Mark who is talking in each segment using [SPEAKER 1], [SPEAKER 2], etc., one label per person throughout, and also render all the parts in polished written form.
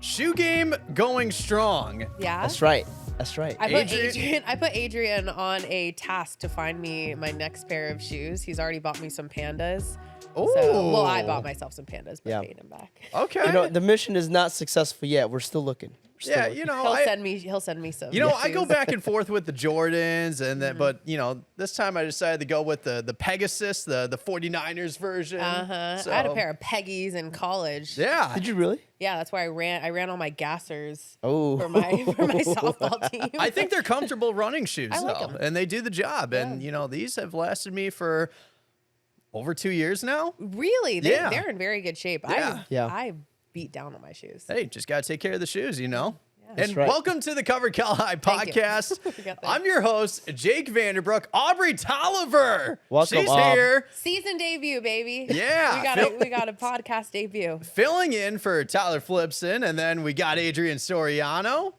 [SPEAKER 1] Shoe game going strong.
[SPEAKER 2] Yeah.
[SPEAKER 3] That's right. That's right.
[SPEAKER 2] I put Adrian on a task to find me my next pair of shoes. He's already bought me some Pandas.
[SPEAKER 1] Oh.
[SPEAKER 2] So, well, I bought myself some Pandas, but
[SPEAKER 3] Yeah.
[SPEAKER 2] paid him back.
[SPEAKER 1] Okay.
[SPEAKER 3] You know, the mission is not successful yet. We're still looking.
[SPEAKER 1] yeah, you know,
[SPEAKER 2] He'll send me some.
[SPEAKER 1] You know, I go
[SPEAKER 2] shoes.
[SPEAKER 1] back and forth with the Jordans, and then, but you know, this time I decided to go with the Pegasus, the 49ers version. So,
[SPEAKER 2] I had a pair of Peggies in college.
[SPEAKER 1] Yeah.
[SPEAKER 3] Did you really?
[SPEAKER 2] Yeah, that's why I ran all my gassers
[SPEAKER 3] Oh.
[SPEAKER 2] for my softball team.
[SPEAKER 1] I think they're comfortable running shoes,
[SPEAKER 2] I like
[SPEAKER 1] though,
[SPEAKER 2] 'em.
[SPEAKER 1] and they do the job. And you know, these have lasted me for over 2 years now.
[SPEAKER 2] Really,
[SPEAKER 1] Yeah.
[SPEAKER 2] they're in very good shape.
[SPEAKER 3] Yeah.
[SPEAKER 2] I beat down on my shoes.
[SPEAKER 1] Hey, just gotta take care of the shoes, you know.
[SPEAKER 3] That's
[SPEAKER 1] And
[SPEAKER 3] right.
[SPEAKER 1] welcome to the Cover Cal High
[SPEAKER 2] Thank you.
[SPEAKER 1] podcast.
[SPEAKER 2] We got that.
[SPEAKER 1] I'm your host, Jake Vanderbrook. Aubrey Tolliver.
[SPEAKER 3] Welcome,
[SPEAKER 1] She's
[SPEAKER 3] Aub.
[SPEAKER 1] here.
[SPEAKER 2] Season debut, baby.
[SPEAKER 1] Yeah.
[SPEAKER 2] we got a podcast debut.
[SPEAKER 1] Filling in for Tyler Flipson, and then we got Adrian Soriano.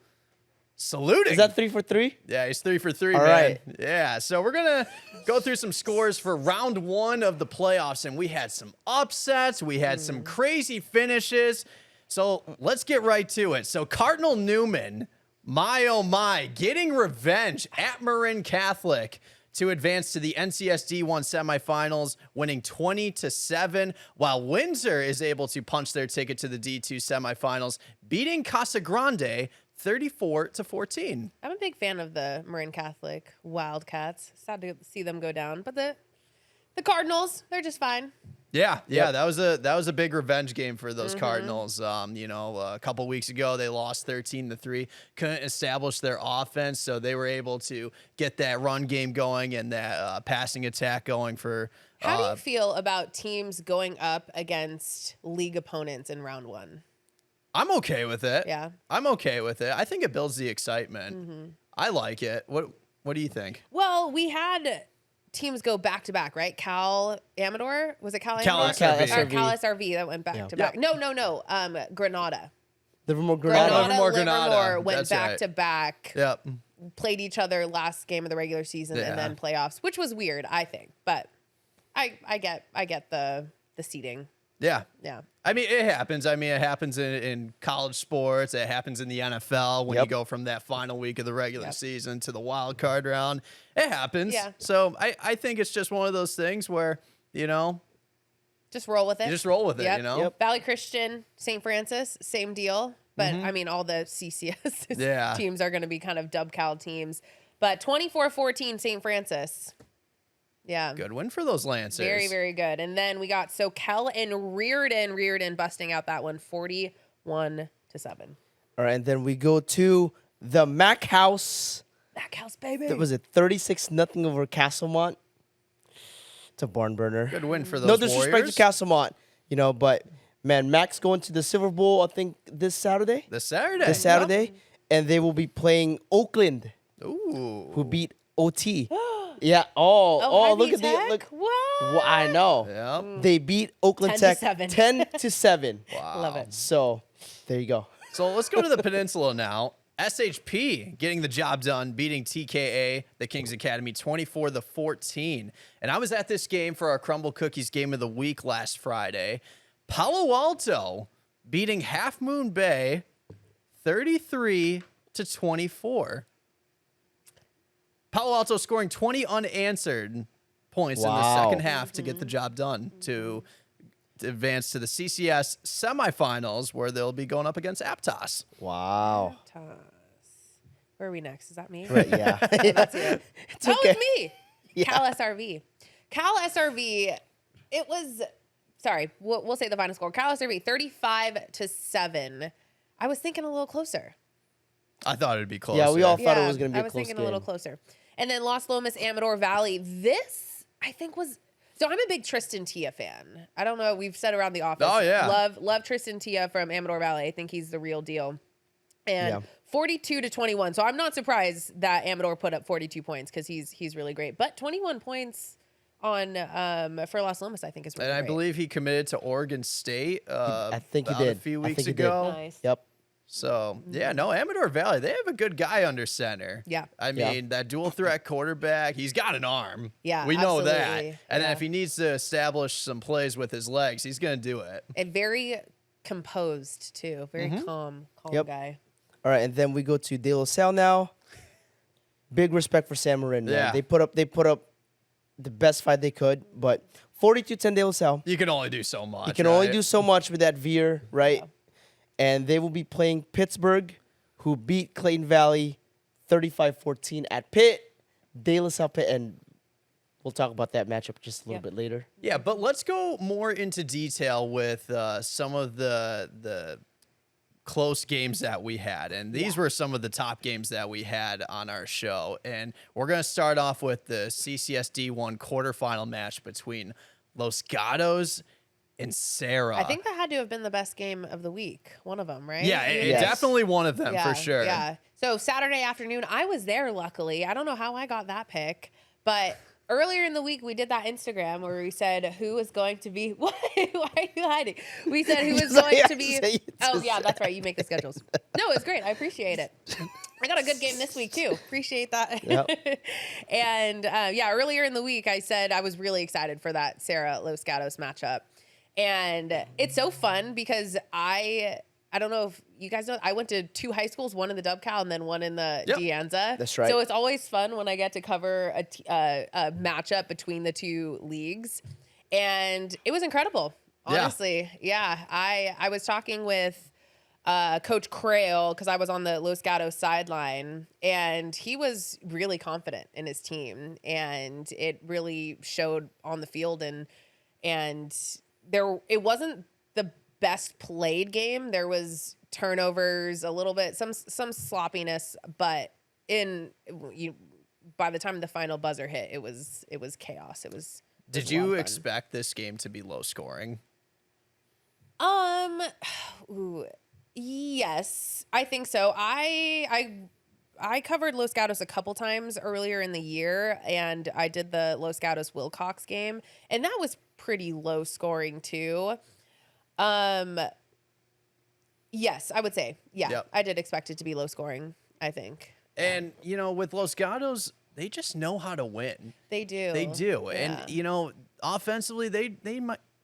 [SPEAKER 1] Saluting.
[SPEAKER 3] Is that 3 for 3?
[SPEAKER 1] Yeah, he's 3 for 3,
[SPEAKER 3] All
[SPEAKER 1] man.
[SPEAKER 3] right.
[SPEAKER 1] Yeah, so we're going to go through some scores for round 1 of the playoffs, and we had some upsets. We had some crazy finishes. So let's get right to it. So Cardinal Newman, my oh my, getting revenge at Marin Catholic to advance to the NCSD 1 semifinals, winning 20-7, while Windsor is able to punch their ticket to the D2 semifinals, beating Casa Grande 34-14.
[SPEAKER 2] I'm a big fan of the Marin Catholic Wildcats. Sad to see them go down, but the Cardinals, they're just fine.
[SPEAKER 1] Yeah,
[SPEAKER 3] Yep.
[SPEAKER 1] that was a big revenge game for those Cardinals. You know, a couple weeks ago they lost 13-3, couldn't establish their offense, so they were able to get that run game going and that passing attack going for.
[SPEAKER 2] How do you feel about teams going up against league opponents in round 1?
[SPEAKER 1] I'm okay with it.
[SPEAKER 2] Yeah.
[SPEAKER 1] I'm okay with it. I think it builds the excitement. I like it. What do you think?
[SPEAKER 2] Well, we had teams go back to back, right? Cal Amador, was it Cal
[SPEAKER 1] Cal
[SPEAKER 2] Amador?
[SPEAKER 1] SRV.
[SPEAKER 2] Or Cal SRV that went back to back.
[SPEAKER 1] Yep.
[SPEAKER 2] No. Granada.
[SPEAKER 3] Livermore Granada.
[SPEAKER 1] Livermore Granada.
[SPEAKER 2] Livermore went
[SPEAKER 1] That's
[SPEAKER 2] back
[SPEAKER 1] right.
[SPEAKER 2] to back.
[SPEAKER 1] Yep.
[SPEAKER 2] Played each other last game of the regular season
[SPEAKER 1] Yeah.
[SPEAKER 2] and then playoffs, which was weird, I think. But I get the seeding.
[SPEAKER 1] Yeah.
[SPEAKER 2] Yeah.
[SPEAKER 1] I mean, it happens. I mean, it happens in college sports. It happens in the NFL when you
[SPEAKER 3] Yep.
[SPEAKER 1] go from that final week of the regular season to the wild card round. It happens.
[SPEAKER 2] Yeah.
[SPEAKER 1] So I think it's just one of those things where, you know,
[SPEAKER 2] Just roll with it.
[SPEAKER 1] you just roll with it,
[SPEAKER 2] Yep.
[SPEAKER 1] you know?
[SPEAKER 3] Yep.
[SPEAKER 2] Valley Christian, St. Francis, same deal. But I mean, all the CCS
[SPEAKER 1] Yeah.
[SPEAKER 2] teams are going to be kind of dub Cal teams. But 24-14 St. Francis. Yeah.
[SPEAKER 1] Good win for those Lancers.
[SPEAKER 2] Very, very good. And then we got Soquel and Reardon busting out that one 41-7.
[SPEAKER 3] All right, and then we go to the Mac House.
[SPEAKER 2] That Cal's baby.
[SPEAKER 3] That was it 36-0 over Castlemont. It's a barn burner.
[SPEAKER 1] Good win for those
[SPEAKER 3] No disrespect
[SPEAKER 1] Warriors.
[SPEAKER 3] to Castlemont, you know, but man, Mac's going to the Silver Bowl, I think, this Saturday.
[SPEAKER 1] This Saturday.
[SPEAKER 3] This Saturday, and they will be playing Oakland,
[SPEAKER 1] Ooh.
[SPEAKER 3] who beat OT. Yeah. Oh, look at the look.
[SPEAKER 2] What?
[SPEAKER 3] Well, I know.
[SPEAKER 1] Yeah.
[SPEAKER 3] They beat Oakland
[SPEAKER 2] 10 to
[SPEAKER 3] Tech
[SPEAKER 2] 7.
[SPEAKER 3] 10-7.
[SPEAKER 1] Wow.
[SPEAKER 2] Love it.
[SPEAKER 3] So, there you go.
[SPEAKER 1] So let's go to the Peninsula now. SHP getting the job done, beating TKA, the Kings Academy, 24-14. And I was at this game for our Crumble Cookies game of the week last Friday. Palo Alto beating Half Moon Bay, 33-24. Palo Alto scoring 20 unanswered points in the
[SPEAKER 3] Wow.
[SPEAKER 1] second half to get the job done to advance to the CCS semifinals, where they'll be going up against Aptos.
[SPEAKER 3] Wow.
[SPEAKER 2] Toss. Where are we next? Is that me?
[SPEAKER 3] Right, yeah.
[SPEAKER 2] Oh, that's you.
[SPEAKER 3] It's
[SPEAKER 2] Oh,
[SPEAKER 3] okay.
[SPEAKER 2] it's me.
[SPEAKER 3] Yeah.
[SPEAKER 2] Cal SRV. Cal SRV, it was, sorry, we'll say the final score. Cal SRV, 35-7. I was thinking a little closer.
[SPEAKER 1] I thought it'd be close.
[SPEAKER 3] Yeah, we all thought it was going to be
[SPEAKER 2] I
[SPEAKER 3] a
[SPEAKER 2] was
[SPEAKER 3] close
[SPEAKER 2] thinking a little
[SPEAKER 3] game.
[SPEAKER 2] closer. And then Los Lomas, Amador Valley. This, I think, was... So I'm a big Tristan Tia fan. I don't know. We've said around the office.
[SPEAKER 1] Oh, yeah.
[SPEAKER 2] Love Tristan Tia from Amador Valley. I think he's the real deal. And
[SPEAKER 3] Yeah.
[SPEAKER 2] 42-21. So I'm not surprised that Amador put up 42 points because he's really great. But 21 points on for Los Lomas, I think, is really
[SPEAKER 1] And I
[SPEAKER 2] great.
[SPEAKER 1] believe he committed to Oregon State.
[SPEAKER 3] I think he
[SPEAKER 1] about
[SPEAKER 3] did.
[SPEAKER 1] a few
[SPEAKER 3] I
[SPEAKER 1] weeks
[SPEAKER 3] think he did.
[SPEAKER 1] ago.
[SPEAKER 2] Nice.
[SPEAKER 3] Yep.
[SPEAKER 1] So yeah, no, Amador Valley, they have a good guy under center.
[SPEAKER 2] Yeah.
[SPEAKER 1] I
[SPEAKER 3] Yeah.
[SPEAKER 1] mean that dual threat quarterback, he's got an arm.
[SPEAKER 2] Yeah,
[SPEAKER 1] we know that.
[SPEAKER 2] absolutely.
[SPEAKER 1] And then
[SPEAKER 2] Yeah.
[SPEAKER 1] if he needs to establish some plays with his legs, he's gonna do it.
[SPEAKER 2] And very composed too. Very calm
[SPEAKER 3] Yep.
[SPEAKER 2] guy.
[SPEAKER 3] All right, and then we go to De La Salle now. Big respect for San Marin, man.
[SPEAKER 1] Yeah.
[SPEAKER 3] They put up the best fight they could, but 42-10 De La Salle.
[SPEAKER 1] You can only do so much.
[SPEAKER 3] You can only
[SPEAKER 1] right?
[SPEAKER 3] do so much with that veer, right? And they will be playing Pittsburgh, who beat Clayton Valley 35-14 at Pitt. De La Salle Pitt, and we'll talk about that matchup just a little bit later.
[SPEAKER 1] Yeah, but let's go more into detail with some of the close games that we had. And these were some of the top games that we had on our show. And we're going to start off with the CCS D1 quarterfinal match between Los Gatos and Sarah.
[SPEAKER 2] I think that had to have been the best game of the week. One of them, right?
[SPEAKER 1] Yeah,
[SPEAKER 3] Yes.
[SPEAKER 1] definitely one of them for sure.
[SPEAKER 2] Yeah. So Saturday afternoon, I was there, luckily. I don't know how I got that pick, but earlier in the week, we did that Instagram where we said who was going to be. What? Why are you hiding? We said who was going to be. Oh, yeah, that's right. You make the schedules. No, it's great. I appreciate it. I got a good game this week, too. Appreciate that.
[SPEAKER 3] Yep.
[SPEAKER 2] And yeah, earlier in the week, I said I was really excited for that Sarah Los Gatos matchup. And it's so fun because I don't know if you guys know, I went to 2 high schools, one in the DubCal and then one in the De Anza.
[SPEAKER 3] That's right.
[SPEAKER 2] So it's always fun when I get to cover a matchup between the 2 leagues. And it was incredible, honestly. Yeah. I was talking with Coach Crail because I was on the Los Gatos sideline, and he was really confident in his team. And it really showed on the field. And it wasn't the best played game. There was turnovers, a little bit, some sloppiness, but by the time the final buzzer hit, it was chaos.
[SPEAKER 1] Did you expect this game to be low scoring?
[SPEAKER 2] Yes, I think so. I covered Los Gatos a couple times earlier in the year, and I did the Los Gatos Wilcox game, and that was pretty low scoring too. Yes, I would say. Yeah,
[SPEAKER 1] Yep.
[SPEAKER 2] I did expect it to be low scoring, I think.
[SPEAKER 1] And, with Los Gatos, they just know how to win.
[SPEAKER 2] They do.
[SPEAKER 1] They do.
[SPEAKER 2] Yeah.
[SPEAKER 1] And, offensively, they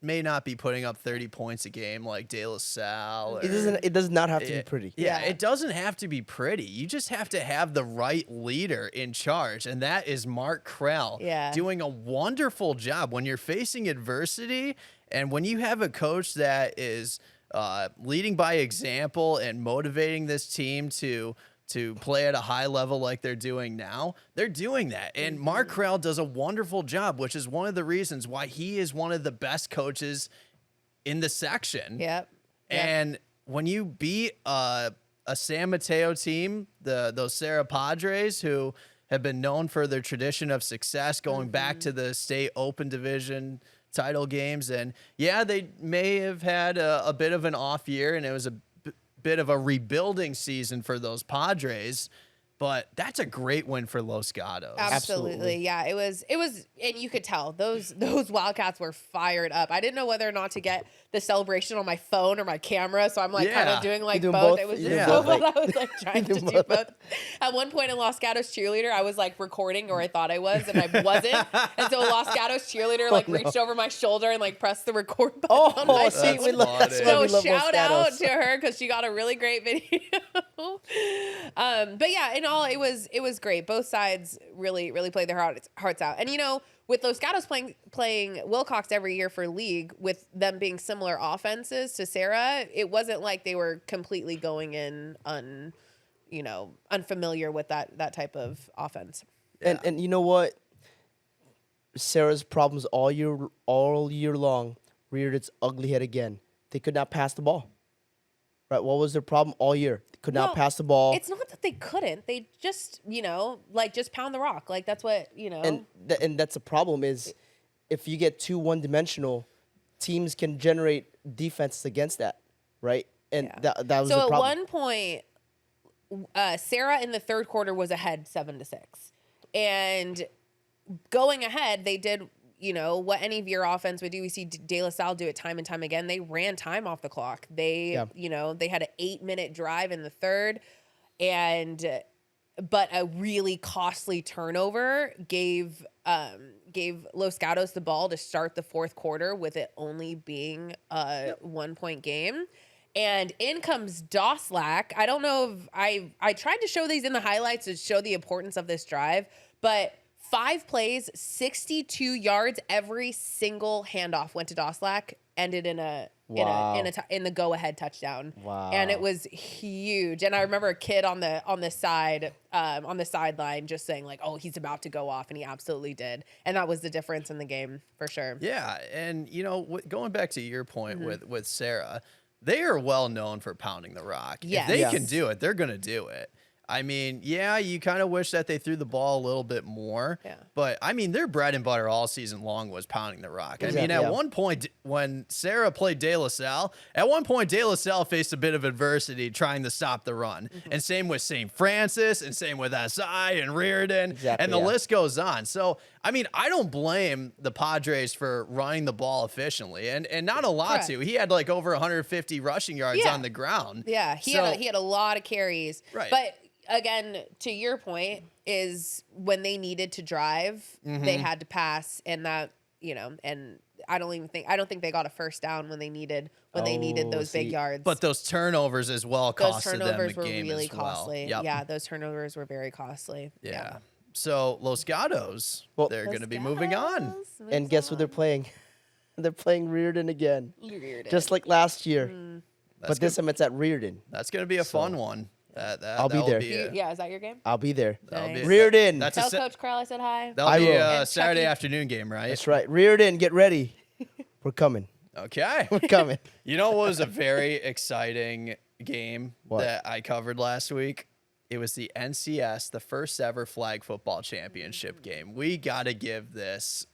[SPEAKER 1] may not be putting up 30 points a game like De La Salle.
[SPEAKER 3] It does not have to be pretty.
[SPEAKER 1] Yeah,
[SPEAKER 2] Yeah.
[SPEAKER 1] it doesn't have to be pretty. You just have to have the right leader in charge, and that is Mark Krell doing a wonderful job when you're facing adversity and when you have a coach that is leading by example and motivating this team to play at a high level like they're doing now. They're doing that. And Mark Krell does a wonderful job, which is one of the reasons why he is one of the best coaches in the section.
[SPEAKER 2] Yep.
[SPEAKER 1] And when you beat a San Mateo team, those Sarah Padres, who have been known for their tradition of success going back to the state open division title games. And yeah, they may have had a bit of an off year, and it was a bit of a rebuilding season for those Padres, but that's a great win for Los Gatos.
[SPEAKER 2] Absolutely. Yeah, it was, and you could tell those Wildcats were fired up. I didn't know whether or not to get the celebration on my phone or my camera, so I'm like kind of doing like
[SPEAKER 3] doing
[SPEAKER 2] both.
[SPEAKER 3] both?
[SPEAKER 2] It was
[SPEAKER 3] You're
[SPEAKER 2] just
[SPEAKER 3] doing
[SPEAKER 2] so
[SPEAKER 3] both.
[SPEAKER 2] fun. I was like trying to do both. At one point in Los Gatos cheerleader, I was like recording, or I thought I was, and I wasn't. And so Los Gatos cheerleader reached over my shoulder and like pressed the record button on my
[SPEAKER 3] see,
[SPEAKER 2] phone.
[SPEAKER 3] we love, that's why
[SPEAKER 2] So
[SPEAKER 3] we love
[SPEAKER 2] shout
[SPEAKER 3] Los
[SPEAKER 2] out
[SPEAKER 3] Gatos.
[SPEAKER 2] to her because she got a really great video. But yeah, in all, it was great. Both sides really played their hearts out. And with Los Gatos playing Wilcox every year for league, with them being similar offenses to Sarah, it wasn't like they were completely going in unfamiliar with that type of offense.
[SPEAKER 3] And you know what? Sarah's problems all year long reared its ugly head again. They could not pass the ball. Right? What was their problem all year? They could not pass the ball.
[SPEAKER 2] It's not that they couldn't. They just, just pound the rock. Like that's what,
[SPEAKER 3] And that's the problem is if you get too one-dimensional, teams can generate defenses against that, right? And that was the
[SPEAKER 2] so
[SPEAKER 3] problem.
[SPEAKER 2] at one point, Sarah in the third quarter was ahead 7-6, and going ahead, they did what any of your offense would do. We see De La Salle do it time and time again. They ran time off the clock. They they had an 8-minute drive in the third, but a really costly turnover gave Los Gatos the ball to start the fourth quarter with it only being a 1-point game. And in comes Doslack. I don't know if I tried to show these in the highlights to show the importance of this drive, but 5 plays, 62 yards, every single handoff went to Doslack, ended in the go-ahead touchdown.
[SPEAKER 3] Wow.
[SPEAKER 2] And it was huge. And I remember a kid on the sideline just saying like, "Oh, he's about to go off," and he absolutely did. And that was the difference in the game for sure.
[SPEAKER 1] Yeah, and going back to your point with Sarah, they are well known for pounding the rock.
[SPEAKER 2] Yes.
[SPEAKER 1] If they can do it, they're going to do it. I mean, yeah, you kind of wish that they threw the ball a little bit more.
[SPEAKER 2] Yeah.
[SPEAKER 1] But, I mean, their bread and butter all season long was pounding the rock. I mean,
[SPEAKER 3] Exactly,
[SPEAKER 1] at one point, when Sarah played De La Salle, De La Salle faced a bit of adversity trying to stop the run. And same with St. Francis, and same with SI and Reardon,
[SPEAKER 3] Exactly,
[SPEAKER 1] and the list goes on. So, I mean, I don't blame the Padres for running the ball efficiently, and not a lot
[SPEAKER 2] Correct.
[SPEAKER 1] to. He had like over 150 rushing yards
[SPEAKER 2] Yeah.
[SPEAKER 1] on the ground.
[SPEAKER 2] Yeah, he had a lot of carries.
[SPEAKER 1] Right.
[SPEAKER 2] But again, to your point, is when they needed to drive, they had to pass, and that and I don't think they got a first down when they needed those big yards.
[SPEAKER 1] But those turnovers as well
[SPEAKER 2] those
[SPEAKER 1] costed them
[SPEAKER 2] turnovers
[SPEAKER 1] the
[SPEAKER 2] were
[SPEAKER 1] game
[SPEAKER 2] really
[SPEAKER 1] as well.
[SPEAKER 2] costly.
[SPEAKER 1] Yep.
[SPEAKER 2] Yeah, those turnovers were very costly.
[SPEAKER 1] Yeah. So Los Gatos,
[SPEAKER 3] Well-
[SPEAKER 1] they're going to be moving on.
[SPEAKER 3] And guess what they're playing? They're playing Reardon again, just like last year. But this time it's at Reardon.
[SPEAKER 1] That's going to be a fun one.
[SPEAKER 3] I'll be
[SPEAKER 1] that'll
[SPEAKER 3] there.
[SPEAKER 2] Yeah, is that your game?
[SPEAKER 3] I'll be there.
[SPEAKER 1] That'll be-
[SPEAKER 2] Nice.
[SPEAKER 3] Reardon.
[SPEAKER 1] That's
[SPEAKER 2] Tell
[SPEAKER 1] a,
[SPEAKER 2] Coach Carl I said hi.
[SPEAKER 1] that'll
[SPEAKER 3] I
[SPEAKER 1] be
[SPEAKER 3] will.
[SPEAKER 1] a
[SPEAKER 2] And
[SPEAKER 1] Saturday
[SPEAKER 2] Chucky.
[SPEAKER 1] afternoon game, right?
[SPEAKER 3] That's right. Reardon, get ready. We're coming.
[SPEAKER 1] Okay.
[SPEAKER 3] We're coming.
[SPEAKER 1] You know what was a very exciting game
[SPEAKER 3] What?
[SPEAKER 1] that I covered last week? It was the NCS, the first ever flag football championship game. We got to give this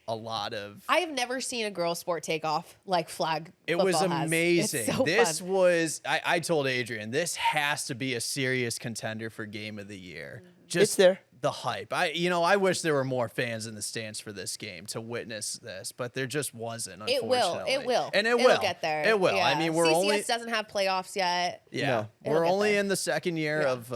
[SPEAKER 1] a lot of.
[SPEAKER 2] I have never seen a girl sport take off like flag
[SPEAKER 1] It
[SPEAKER 2] football
[SPEAKER 1] was
[SPEAKER 2] has.
[SPEAKER 1] amazing.
[SPEAKER 2] It's so
[SPEAKER 1] This
[SPEAKER 2] fun.
[SPEAKER 1] was, I told Adrian, this has to be a serious contender for game of the year. Just
[SPEAKER 3] It's there.
[SPEAKER 1] the hype. I wish there were more fans in the stands for this game to witness this, but there just wasn't,
[SPEAKER 2] It will.
[SPEAKER 1] unfortunately.
[SPEAKER 2] It will.
[SPEAKER 1] And it
[SPEAKER 2] It'll
[SPEAKER 1] will
[SPEAKER 2] get there.
[SPEAKER 1] It will. I
[SPEAKER 2] Yeah.
[SPEAKER 1] mean, we're
[SPEAKER 2] CCS
[SPEAKER 1] only
[SPEAKER 2] doesn't have playoffs yet.
[SPEAKER 1] yeah,
[SPEAKER 3] No.
[SPEAKER 2] It'll
[SPEAKER 1] we're
[SPEAKER 2] get
[SPEAKER 1] only
[SPEAKER 2] there.
[SPEAKER 1] in the second year of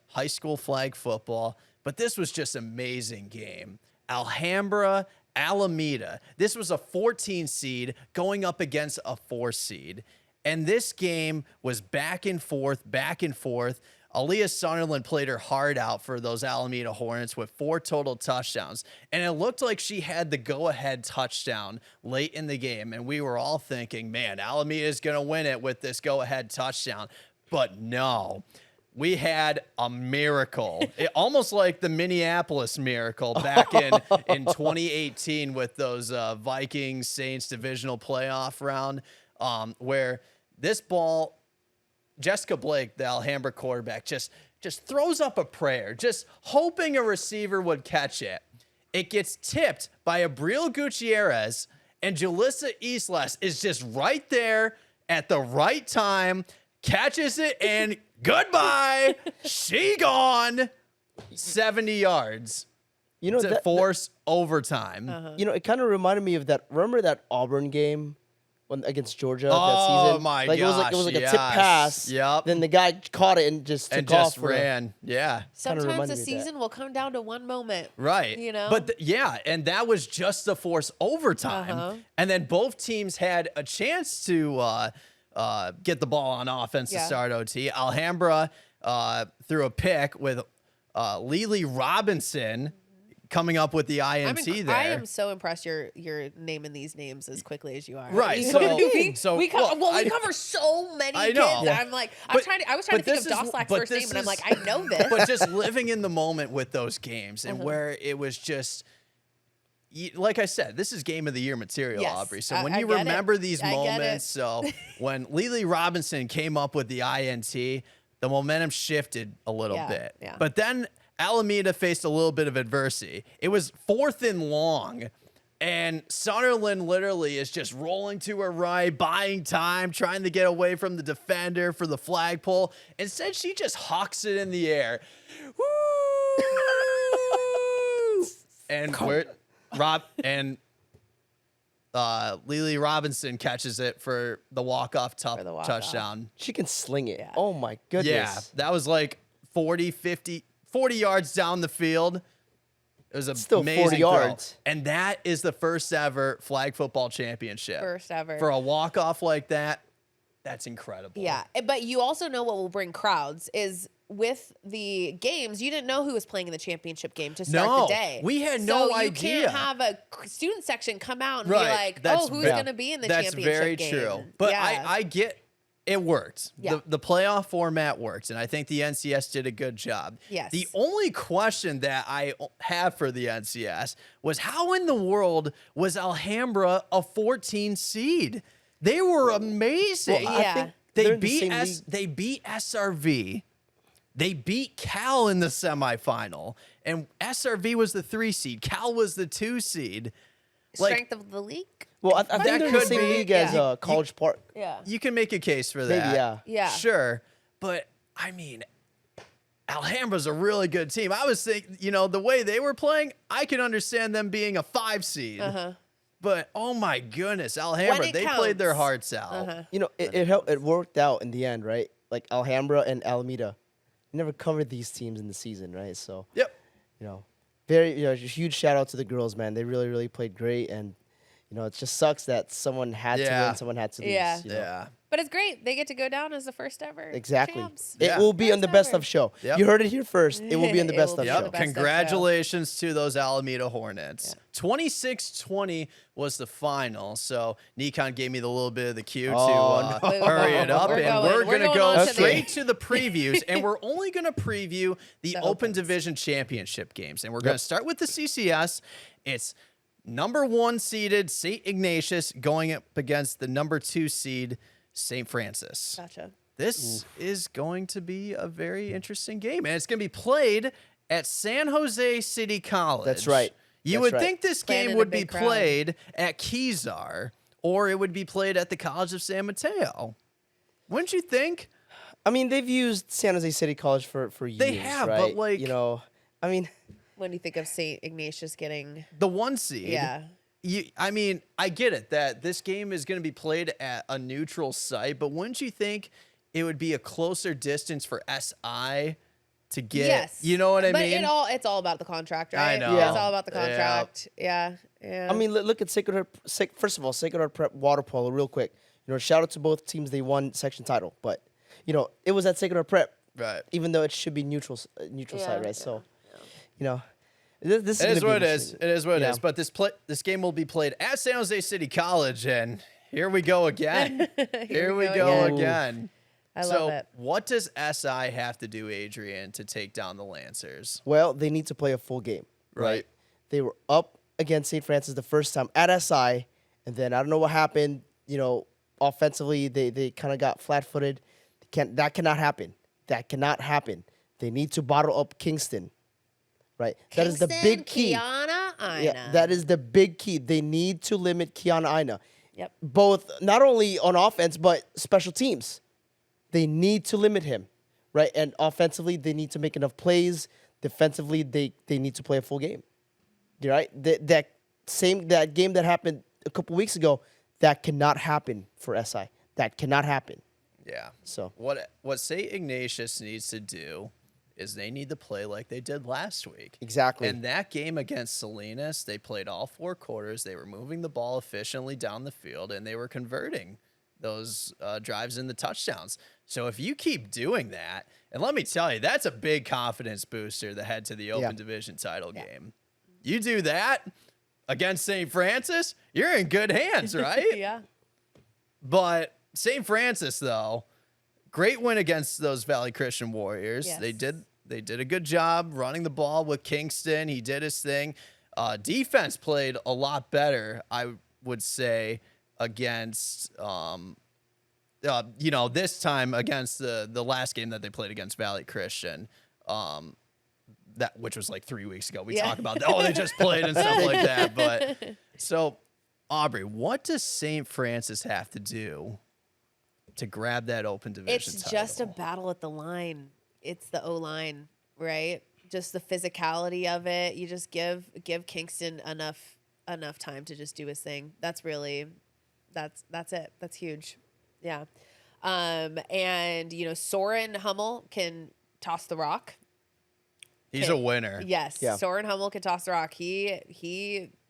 [SPEAKER 1] high school flag football, but this was just an amazing game. Alhambra, Alameda. This was a 14 seed going up against a 4 seed. And this game was back and forth, back and forth. Aaliyah Sunderland played her heart out for those Alameda Hornets with 4 total touchdowns. And it looked like she had the go-ahead touchdown late in the game. And we were all thinking, man, Alameda is going to win it with this go-ahead touchdown. But no. We had a miracle, almost like the Minneapolis miracle back in 2018 with those Vikings Saints divisional playoff round, where this ball, Jessica Blake, the Alhambra quarterback, just throws up a prayer, just hoping a receiver would catch it. It gets tipped by Abril Gutierrez, and Jalissa Eastles is just right there at the right time, catches it, and goodbye. She gone 70 yards
[SPEAKER 3] You know
[SPEAKER 1] to
[SPEAKER 3] that,
[SPEAKER 1] force overtime.
[SPEAKER 3] it kind of reminded me of that. Remember that Auburn game against Georgia that
[SPEAKER 1] Oh,
[SPEAKER 3] season?
[SPEAKER 1] my
[SPEAKER 3] It was
[SPEAKER 1] gosh,
[SPEAKER 3] it was like a
[SPEAKER 1] yes.
[SPEAKER 3] tip pass.
[SPEAKER 1] Yep.
[SPEAKER 3] Then the guy caught it and just took
[SPEAKER 1] And
[SPEAKER 3] off
[SPEAKER 1] just
[SPEAKER 3] for it.
[SPEAKER 1] ran. Yeah.
[SPEAKER 2] Sometimes
[SPEAKER 3] reminded
[SPEAKER 2] a
[SPEAKER 3] me of that.
[SPEAKER 2] season will come down to one moment.
[SPEAKER 1] Right.
[SPEAKER 2] You know?
[SPEAKER 1] But yeah, and that was just to force overtime. And then both teams had a chance to get the ball on offense to
[SPEAKER 2] Yeah.
[SPEAKER 1] start OT. Alhambra threw a pick with Lily Robinson coming up with the INT there.
[SPEAKER 2] I am so impressed you're naming these names as quickly as you are.
[SPEAKER 1] Right,
[SPEAKER 2] You
[SPEAKER 1] so-
[SPEAKER 2] know, we
[SPEAKER 1] I-
[SPEAKER 2] cover so many
[SPEAKER 1] I
[SPEAKER 2] kids.
[SPEAKER 1] know.
[SPEAKER 2] And I'm like, I was trying to think of Doslack's first name, and I'm like, I know this.
[SPEAKER 1] But just living in the moment with those games and where it was just, like I said, this is game of the year material,
[SPEAKER 2] Yes,
[SPEAKER 1] Aubrey. So
[SPEAKER 2] I
[SPEAKER 1] when you
[SPEAKER 2] get it.
[SPEAKER 1] remember these
[SPEAKER 2] I get it.
[SPEAKER 1] moments, so when Lily Robinson came up with the INT, the momentum shifted a little
[SPEAKER 2] Yeah,
[SPEAKER 1] bit.
[SPEAKER 2] yeah.
[SPEAKER 1] But then Alameda faced a little bit of adversity. It was 4th and long. And Sunderland literally is just rolling to her right, buying time, trying to get away from the defender for the flagpole. Instead, she just hawks it in the air. Woo! And Lily Robinson catches it for the walk-off
[SPEAKER 2] walk-off.
[SPEAKER 1] touchdown.
[SPEAKER 3] She can sling it.
[SPEAKER 2] Yeah.
[SPEAKER 3] Oh my goodness.
[SPEAKER 1] Yeah, that was like 40 yards down the field. It was a
[SPEAKER 3] Still 40
[SPEAKER 1] amazing throw.
[SPEAKER 3] yards.
[SPEAKER 1] And that is the first ever flag football championship.
[SPEAKER 2] First ever.
[SPEAKER 1] For a walk-off like that, That's incredible.
[SPEAKER 2] Yeah, but you also know what will bring crowds is with the games. You didn't know who was playing in the championship game to start
[SPEAKER 1] No,
[SPEAKER 2] the day.
[SPEAKER 1] we had
[SPEAKER 2] so
[SPEAKER 1] no
[SPEAKER 2] you
[SPEAKER 1] idea.
[SPEAKER 2] can't have a student section come out and
[SPEAKER 1] Right.
[SPEAKER 2] be like,
[SPEAKER 1] That's
[SPEAKER 2] "Oh, who's
[SPEAKER 1] ve-
[SPEAKER 2] going to be in the
[SPEAKER 1] That's
[SPEAKER 2] championship
[SPEAKER 1] very
[SPEAKER 2] game?"
[SPEAKER 1] true. But
[SPEAKER 2] yeah.
[SPEAKER 1] I get it worked.
[SPEAKER 2] Yeah.
[SPEAKER 1] The playoff format worked, and I think the NCS did a good job.
[SPEAKER 2] Yes.
[SPEAKER 1] The only question that I have for the NCS was how in the world was Alhambra a 14 seed? They were amazing.
[SPEAKER 3] Well, I
[SPEAKER 2] Yeah.
[SPEAKER 3] think
[SPEAKER 1] They
[SPEAKER 3] they're in the
[SPEAKER 1] beat
[SPEAKER 3] same league.
[SPEAKER 1] they beat SRV. They beat Cal in the semifinal, and SRV was the 3 seed. Cal was the 2 seed. Like,
[SPEAKER 2] Strength of the league.
[SPEAKER 3] Well, I
[SPEAKER 1] That
[SPEAKER 3] think they're in the
[SPEAKER 1] could
[SPEAKER 3] same
[SPEAKER 1] be,
[SPEAKER 3] league as
[SPEAKER 2] yeah.
[SPEAKER 3] College Park.
[SPEAKER 2] Yeah.
[SPEAKER 1] you can make a case for that.
[SPEAKER 3] Maybe, yeah.
[SPEAKER 2] Yeah.
[SPEAKER 1] Sure. But I mean, Alhambra's a really good team. I was thinking, the way they were playing, I could understand them being a 5 seed. But oh my goodness, Alhambra,
[SPEAKER 2] it
[SPEAKER 1] they played their
[SPEAKER 2] counts.
[SPEAKER 1] hearts out.
[SPEAKER 3] It worked out in the end, right? Like Alhambra and Alameda never covered these teams in the season, right? So,
[SPEAKER 1] Yep.
[SPEAKER 3] very huge shout out to the girls, man. They really, really played great, and it just sucks that someone had to
[SPEAKER 1] Yeah.
[SPEAKER 3] win, someone had to lose.
[SPEAKER 2] Yeah.
[SPEAKER 1] Yeah.
[SPEAKER 2] But it's great. They get to go down as the first ever
[SPEAKER 3] Exactly.
[SPEAKER 2] champs.
[SPEAKER 3] It
[SPEAKER 1] Yeah.
[SPEAKER 3] will be on the best of show.
[SPEAKER 1] Yep.
[SPEAKER 3] You heard it here first. It will be on the
[SPEAKER 2] It
[SPEAKER 3] best
[SPEAKER 2] will
[SPEAKER 3] of
[SPEAKER 2] be on
[SPEAKER 3] show.
[SPEAKER 2] the
[SPEAKER 1] Yep.
[SPEAKER 2] best of show.
[SPEAKER 1] Congratulations to those Alameda Hornets. 26-20 was the final. So Nikon gave me the little bit of the cue
[SPEAKER 3] Oh,
[SPEAKER 1] to hurry it up.
[SPEAKER 2] We're
[SPEAKER 1] and
[SPEAKER 2] going-
[SPEAKER 1] we're
[SPEAKER 2] we're
[SPEAKER 1] going to
[SPEAKER 2] going
[SPEAKER 1] go
[SPEAKER 2] on to the-
[SPEAKER 1] straight to the previews. And we're only going to preview the Open
[SPEAKER 2] Opens.
[SPEAKER 1] Division Championship games. And we're going to start with the CCS. It's number 1 seeded St. Ignatius going up against the number 2 seed St. Francis.
[SPEAKER 2] Gotcha.
[SPEAKER 1] This is going to be a very interesting game, and it's going to be played at San Jose City College.
[SPEAKER 3] That's right.
[SPEAKER 1] You
[SPEAKER 3] That's
[SPEAKER 1] would
[SPEAKER 3] right.
[SPEAKER 1] think this
[SPEAKER 2] Playing
[SPEAKER 1] game
[SPEAKER 2] in a
[SPEAKER 1] would be
[SPEAKER 2] big crowd.
[SPEAKER 1] played at Kezar, or it would be played at the College of San Mateo. Wouldn't you think?
[SPEAKER 3] I mean, they've used San Jose City College for years.
[SPEAKER 1] They have, but,
[SPEAKER 3] right?
[SPEAKER 1] like-
[SPEAKER 3] I mean,
[SPEAKER 2] When do you think of St. Ignatius getting?
[SPEAKER 1] The 1 seed.
[SPEAKER 2] Yeah.
[SPEAKER 1] I mean, I get it that this game is going to be played at a neutral site, but wouldn't you think it would be a closer distance for SI to get?
[SPEAKER 2] Yes.
[SPEAKER 1] You know what I
[SPEAKER 2] but
[SPEAKER 1] mean?
[SPEAKER 2] it's all about the contract, right?
[SPEAKER 1] I know.
[SPEAKER 3] Yeah.
[SPEAKER 2] It's all about the
[SPEAKER 1] Yeah.
[SPEAKER 2] contract. Yeah. Yeah.
[SPEAKER 3] I mean, look at Sacred Heart. First of all, Sacred Heart Prep water polo, real quick. Shout out to both teams. They won section title, but it was at Sacred Heart Prep,
[SPEAKER 1] Right.
[SPEAKER 3] even though it should be neutral
[SPEAKER 2] Yeah,
[SPEAKER 3] side, right?
[SPEAKER 2] yeah,
[SPEAKER 3] So, this
[SPEAKER 1] It is
[SPEAKER 3] gonna
[SPEAKER 1] what
[SPEAKER 3] be
[SPEAKER 1] it is. It is what it
[SPEAKER 3] Yeah.
[SPEAKER 1] is. But this game will be played at San Jose City College, and here we go again. Here we go
[SPEAKER 2] again.
[SPEAKER 1] again.
[SPEAKER 2] I
[SPEAKER 1] So,
[SPEAKER 2] love it.
[SPEAKER 1] what does SI have to do, Adrian, to take down the Lancers?
[SPEAKER 3] Well, they need to play a full game,
[SPEAKER 1] Right.
[SPEAKER 3] They were up against St. Francis the first time at SI, and then I don't know what happened. Offensively, they kind of got flat-footed. That cannot happen. That cannot happen. They need to bottle up Kingston, right? That is the big key.
[SPEAKER 2] Kiana, Ina.
[SPEAKER 3] Yeah, that is the big key. They need to limit Kiana Ina,
[SPEAKER 2] Yep.
[SPEAKER 3] both not only on offense but special teams. They need to limit him, right? And offensively, they need to make enough plays. Defensively, they need to play a full game. You're right. That game that happened a couple weeks ago, that cannot happen for SI. That cannot happen.
[SPEAKER 1] Yeah.
[SPEAKER 3] So
[SPEAKER 1] What St. Ignatius needs to do is they need to play like they did last week.
[SPEAKER 3] Exactly.
[SPEAKER 1] And that game against Salinas, they played all 4 quarters. They were moving the ball efficiently down the field, and they were converting those drives into touchdowns. So if you keep doing that, and let me tell you, that's a big confidence booster to head to the Open
[SPEAKER 3] Yeah.
[SPEAKER 1] Division title game. You do that against St. Francis, you're in good hands, right?
[SPEAKER 2] Yeah.
[SPEAKER 1] But St. Francis, though, great win against those Valley Christian Warriors.
[SPEAKER 2] Yes.
[SPEAKER 1] They did a good job running the ball with Kingston. He did his thing. Defense played a lot better, I would say, against this time against the last game that they played against Valley Christian. Which was like 3 weeks ago. We
[SPEAKER 2] Yeah.
[SPEAKER 1] talk about they just played and stuff like that. But so, Aubrey, what does St. Francis have to do to grab that Open Division
[SPEAKER 2] It's
[SPEAKER 1] title?
[SPEAKER 2] just a battle at the line. It's the O line, right? Just the physicality of it. You just give Kingston enough time to just do his thing. That's it. That's huge. Yeah. And Soren Hummel can toss the rock.
[SPEAKER 1] He's a winner.
[SPEAKER 2] Yes.
[SPEAKER 3] Yeah.
[SPEAKER 2] Soren Hummel can toss the rock.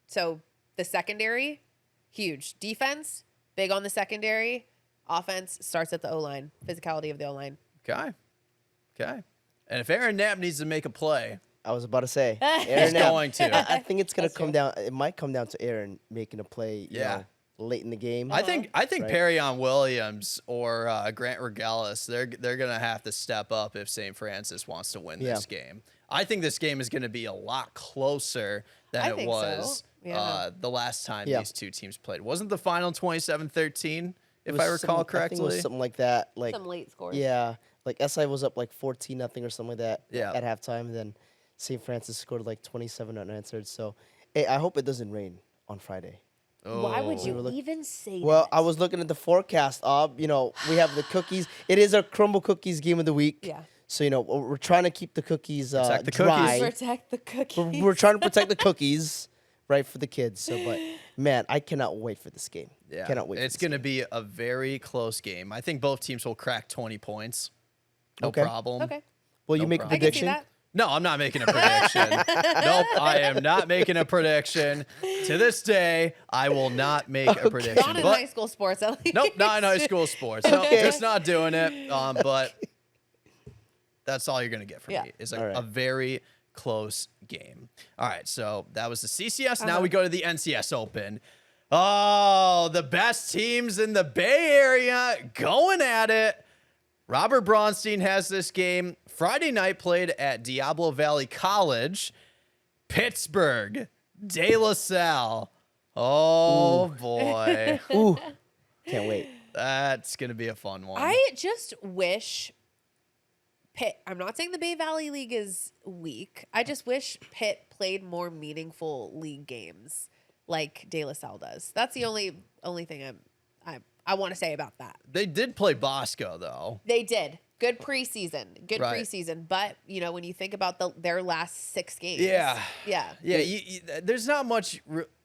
[SPEAKER 2] So the secondary, huge. Defense, big on the secondary. Offense starts at the O-line, physicality of the O-line.
[SPEAKER 1] Okay. And if Aaron Knapp needs to make a play,
[SPEAKER 3] I was about to say,
[SPEAKER 1] he's
[SPEAKER 3] Aaron Knapp.
[SPEAKER 1] going to.
[SPEAKER 3] I think it's gonna
[SPEAKER 2] That's
[SPEAKER 3] come
[SPEAKER 2] true.
[SPEAKER 3] down. It might come down to Aaron making a play. You know, late in the game.
[SPEAKER 1] I think
[SPEAKER 3] Right.
[SPEAKER 1] Perryon Williams or Grant Regalis, they're gonna have to step up if St. Francis wants to win this game. I think this game is gonna be a lot closer than
[SPEAKER 2] I
[SPEAKER 1] it
[SPEAKER 2] think
[SPEAKER 1] was
[SPEAKER 2] so. Yeah.
[SPEAKER 1] the last time
[SPEAKER 3] Yeah.
[SPEAKER 1] these two teams played. Wasn't the final 27-13, if
[SPEAKER 3] It
[SPEAKER 1] I
[SPEAKER 3] was
[SPEAKER 1] recall
[SPEAKER 3] I think
[SPEAKER 1] correctly?
[SPEAKER 3] it was something like that. Like
[SPEAKER 2] Some late scores.
[SPEAKER 3] yeah, like SI was up like 14-0 or something like that.
[SPEAKER 1] Yeah.
[SPEAKER 3] At halftime, and then St. Francis scored like 27 unanswered. So, hey, I hope it doesn't rain on Friday.
[SPEAKER 2] Why would
[SPEAKER 1] Oh.
[SPEAKER 2] you even say
[SPEAKER 3] Well,
[SPEAKER 2] that?
[SPEAKER 3] I was looking at the forecast. You know, we have the cookies. It is our Crumble Cookies game of the week.
[SPEAKER 2] Yeah.
[SPEAKER 3] So you know, we're trying to keep the cookies
[SPEAKER 1] Protect the
[SPEAKER 3] dry.
[SPEAKER 1] cookies.
[SPEAKER 2] Protect the cookies.
[SPEAKER 3] We're trying to protect the cookies, right, for the kids. So, but man, I cannot wait for this game.
[SPEAKER 1] Yeah,
[SPEAKER 3] Cannot wait.
[SPEAKER 1] It's
[SPEAKER 3] for this
[SPEAKER 1] going to be a very close game. I think both teams will crack 20 points. No
[SPEAKER 3] Okay.
[SPEAKER 1] problem.
[SPEAKER 2] Okay.
[SPEAKER 3] Will you
[SPEAKER 1] no
[SPEAKER 3] make
[SPEAKER 1] problem.
[SPEAKER 3] a
[SPEAKER 2] I can see
[SPEAKER 3] prediction?
[SPEAKER 2] that.
[SPEAKER 1] No, I'm not making a prediction. Nope, I am not making a prediction. To this day, I will not make a prediction.
[SPEAKER 2] Not in
[SPEAKER 1] But-
[SPEAKER 2] high school sports, at least.
[SPEAKER 1] Nope, not in high school sports. Nope,
[SPEAKER 3] Okay.
[SPEAKER 1] just not doing it. But that's all you're going to get from
[SPEAKER 2] Yeah.
[SPEAKER 1] me is
[SPEAKER 3] All right.
[SPEAKER 1] a very close game. All right, so that was the CCS. Now
[SPEAKER 2] Uh-huh.
[SPEAKER 1] we go to the NCS Open. Oh, the best teams in the Bay Area going at it. Robert Braunstein has this game Friday night played at Diablo Valley College. Pittsburgh, De La Salle. Oh, boy.
[SPEAKER 3] Ooh, can't wait.
[SPEAKER 1] That's going to be a fun one.
[SPEAKER 2] I just wish Pitt, I'm not saying the Bay Valley League is weak. I just wish Pitt played more meaningful league games like De La Salle does. That's the only thing I want to say about that.
[SPEAKER 1] They did play Bosco, though.
[SPEAKER 2] They did. Good preseason. Good
[SPEAKER 1] Right.
[SPEAKER 2] preseason. But, you know, when you think about their last 6 games.
[SPEAKER 1] Yeah.
[SPEAKER 2] Yeah.
[SPEAKER 1] Yeah, there's not much.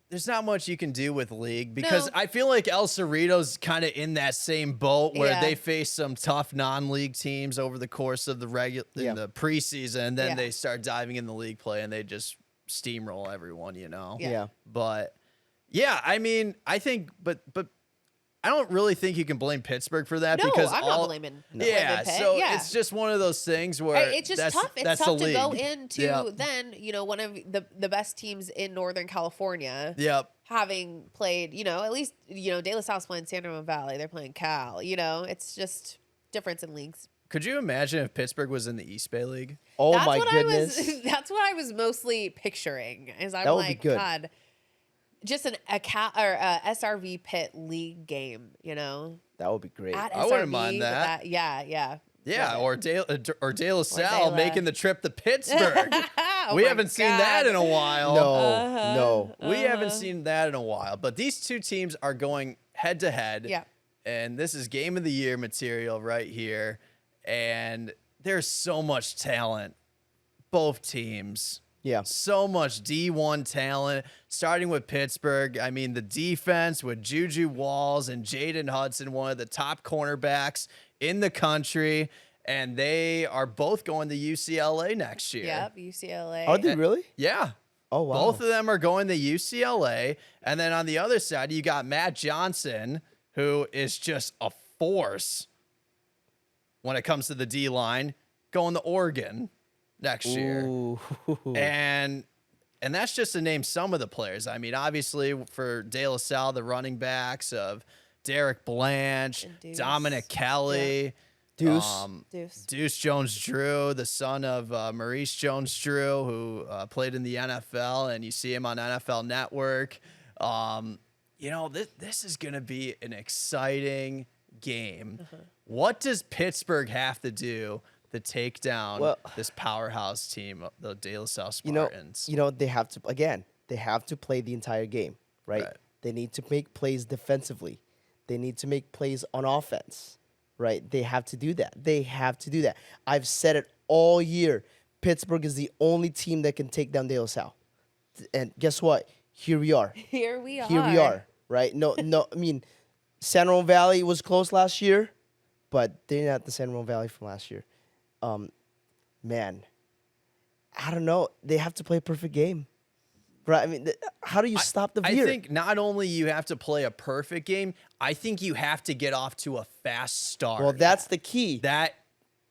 [SPEAKER 1] There's not much you can do with league because
[SPEAKER 2] No.
[SPEAKER 1] I feel like El Cerrito's kind of in that same boat where
[SPEAKER 2] Yeah.
[SPEAKER 1] they face some tough non-league teams over the course of the
[SPEAKER 3] Yeah.
[SPEAKER 1] in the preseason, and then
[SPEAKER 2] Yeah.
[SPEAKER 1] they start diving in the league play and they just steamroll everyone, you know.
[SPEAKER 2] Yeah.
[SPEAKER 3] Yeah.
[SPEAKER 1] But yeah, I mean, I think, but I don't really think you can blame Pittsburgh for that
[SPEAKER 2] No,
[SPEAKER 1] because
[SPEAKER 2] I'm not blaming
[SPEAKER 1] Yeah,
[SPEAKER 2] Pitt.
[SPEAKER 1] so
[SPEAKER 2] Yeah.
[SPEAKER 1] it's just one of those things where
[SPEAKER 2] It's just
[SPEAKER 1] that's,
[SPEAKER 2] tough. It's
[SPEAKER 1] that's
[SPEAKER 2] tough
[SPEAKER 1] the
[SPEAKER 2] to go
[SPEAKER 1] league.
[SPEAKER 2] into
[SPEAKER 1] Yep.
[SPEAKER 2] then, you know, one of the best teams in Northern California.
[SPEAKER 1] Yep.
[SPEAKER 2] Having played, you know, at least, you know, De La Salle's playing San Ramon Valley. They're playing Cal. You know, it's just difference in leagues.
[SPEAKER 1] Could you imagine if Pittsburgh was in the East Bay League?
[SPEAKER 3] Oh
[SPEAKER 2] That's
[SPEAKER 3] my
[SPEAKER 2] what
[SPEAKER 3] goodness.
[SPEAKER 2] That's what I was mostly picturing. Is I'm
[SPEAKER 3] That would be
[SPEAKER 2] like,
[SPEAKER 3] good.
[SPEAKER 2] God, just a Cal or a SRV Pitt league game. You know,
[SPEAKER 3] That would be great.
[SPEAKER 2] at
[SPEAKER 1] I wouldn't
[SPEAKER 2] SRV,
[SPEAKER 1] mind
[SPEAKER 2] but
[SPEAKER 1] that.
[SPEAKER 2] Yeah.
[SPEAKER 1] Yeah,
[SPEAKER 2] Love
[SPEAKER 1] or De La Salle
[SPEAKER 2] La.
[SPEAKER 1] making the trip to Pittsburgh.
[SPEAKER 2] Oh
[SPEAKER 1] We
[SPEAKER 2] my
[SPEAKER 1] haven't seen that
[SPEAKER 2] God.
[SPEAKER 1] in a while.
[SPEAKER 3] No.
[SPEAKER 1] We haven't seen that in a while. But these two teams are going head to head.
[SPEAKER 2] Yeah.
[SPEAKER 1] And this is game of the year material right here. And there's so much talent, both teams.
[SPEAKER 3] Yeah.
[SPEAKER 1] So much D1 talent, starting with Pittsburgh. I mean, the defense with Juju Walls and Jaden Hudson, one of the top cornerbacks in the country. And they are both going to UCLA next year.
[SPEAKER 2] Yep, UCLA.
[SPEAKER 3] Are they really?
[SPEAKER 1] Yeah.
[SPEAKER 3] Oh wow.
[SPEAKER 1] Both of them are going to UCLA. And then on the other side, you got Matt Johnson, who is just a force when it comes to the D line, going to Oregon next year.
[SPEAKER 3] Ooh.
[SPEAKER 1] And that's just to name some of the players. I mean, obviously for De La Salle, the running backs of Derek Blanche,
[SPEAKER 2] And Deuce.
[SPEAKER 1] Dominic Kelly,
[SPEAKER 3] Deuce.
[SPEAKER 2] Deuce.
[SPEAKER 1] Jones-Drew, the son of Maurice Jones-Drew, who played in the NFL, and you see him on NFL Network. You know, this is going to be an exciting game. What does Pittsburgh have to do to take down
[SPEAKER 3] Well-
[SPEAKER 1] this powerhouse team, the De La Salle
[SPEAKER 3] You know,
[SPEAKER 1] Spartans?
[SPEAKER 3] they have to play the entire game, right?
[SPEAKER 1] Right.
[SPEAKER 3] They need to make plays defensively. They need to make plays on offense, right? They have to do that. I've said it all year. Pittsburgh is the only team that can take down De La Salle. And guess what? Here we are.
[SPEAKER 2] Here we are.
[SPEAKER 3] Right? No, I mean, San Ramon Valley was close last year, but they're not the San Ramon Valley from last year. Man, I don't know. They have to play a perfect game. Right. I mean, how do you stop the
[SPEAKER 1] I
[SPEAKER 3] veer?
[SPEAKER 1] think not only you have to play a perfect game, I think you have to get off to a fast start.
[SPEAKER 3] Well, that's the key.
[SPEAKER 1] that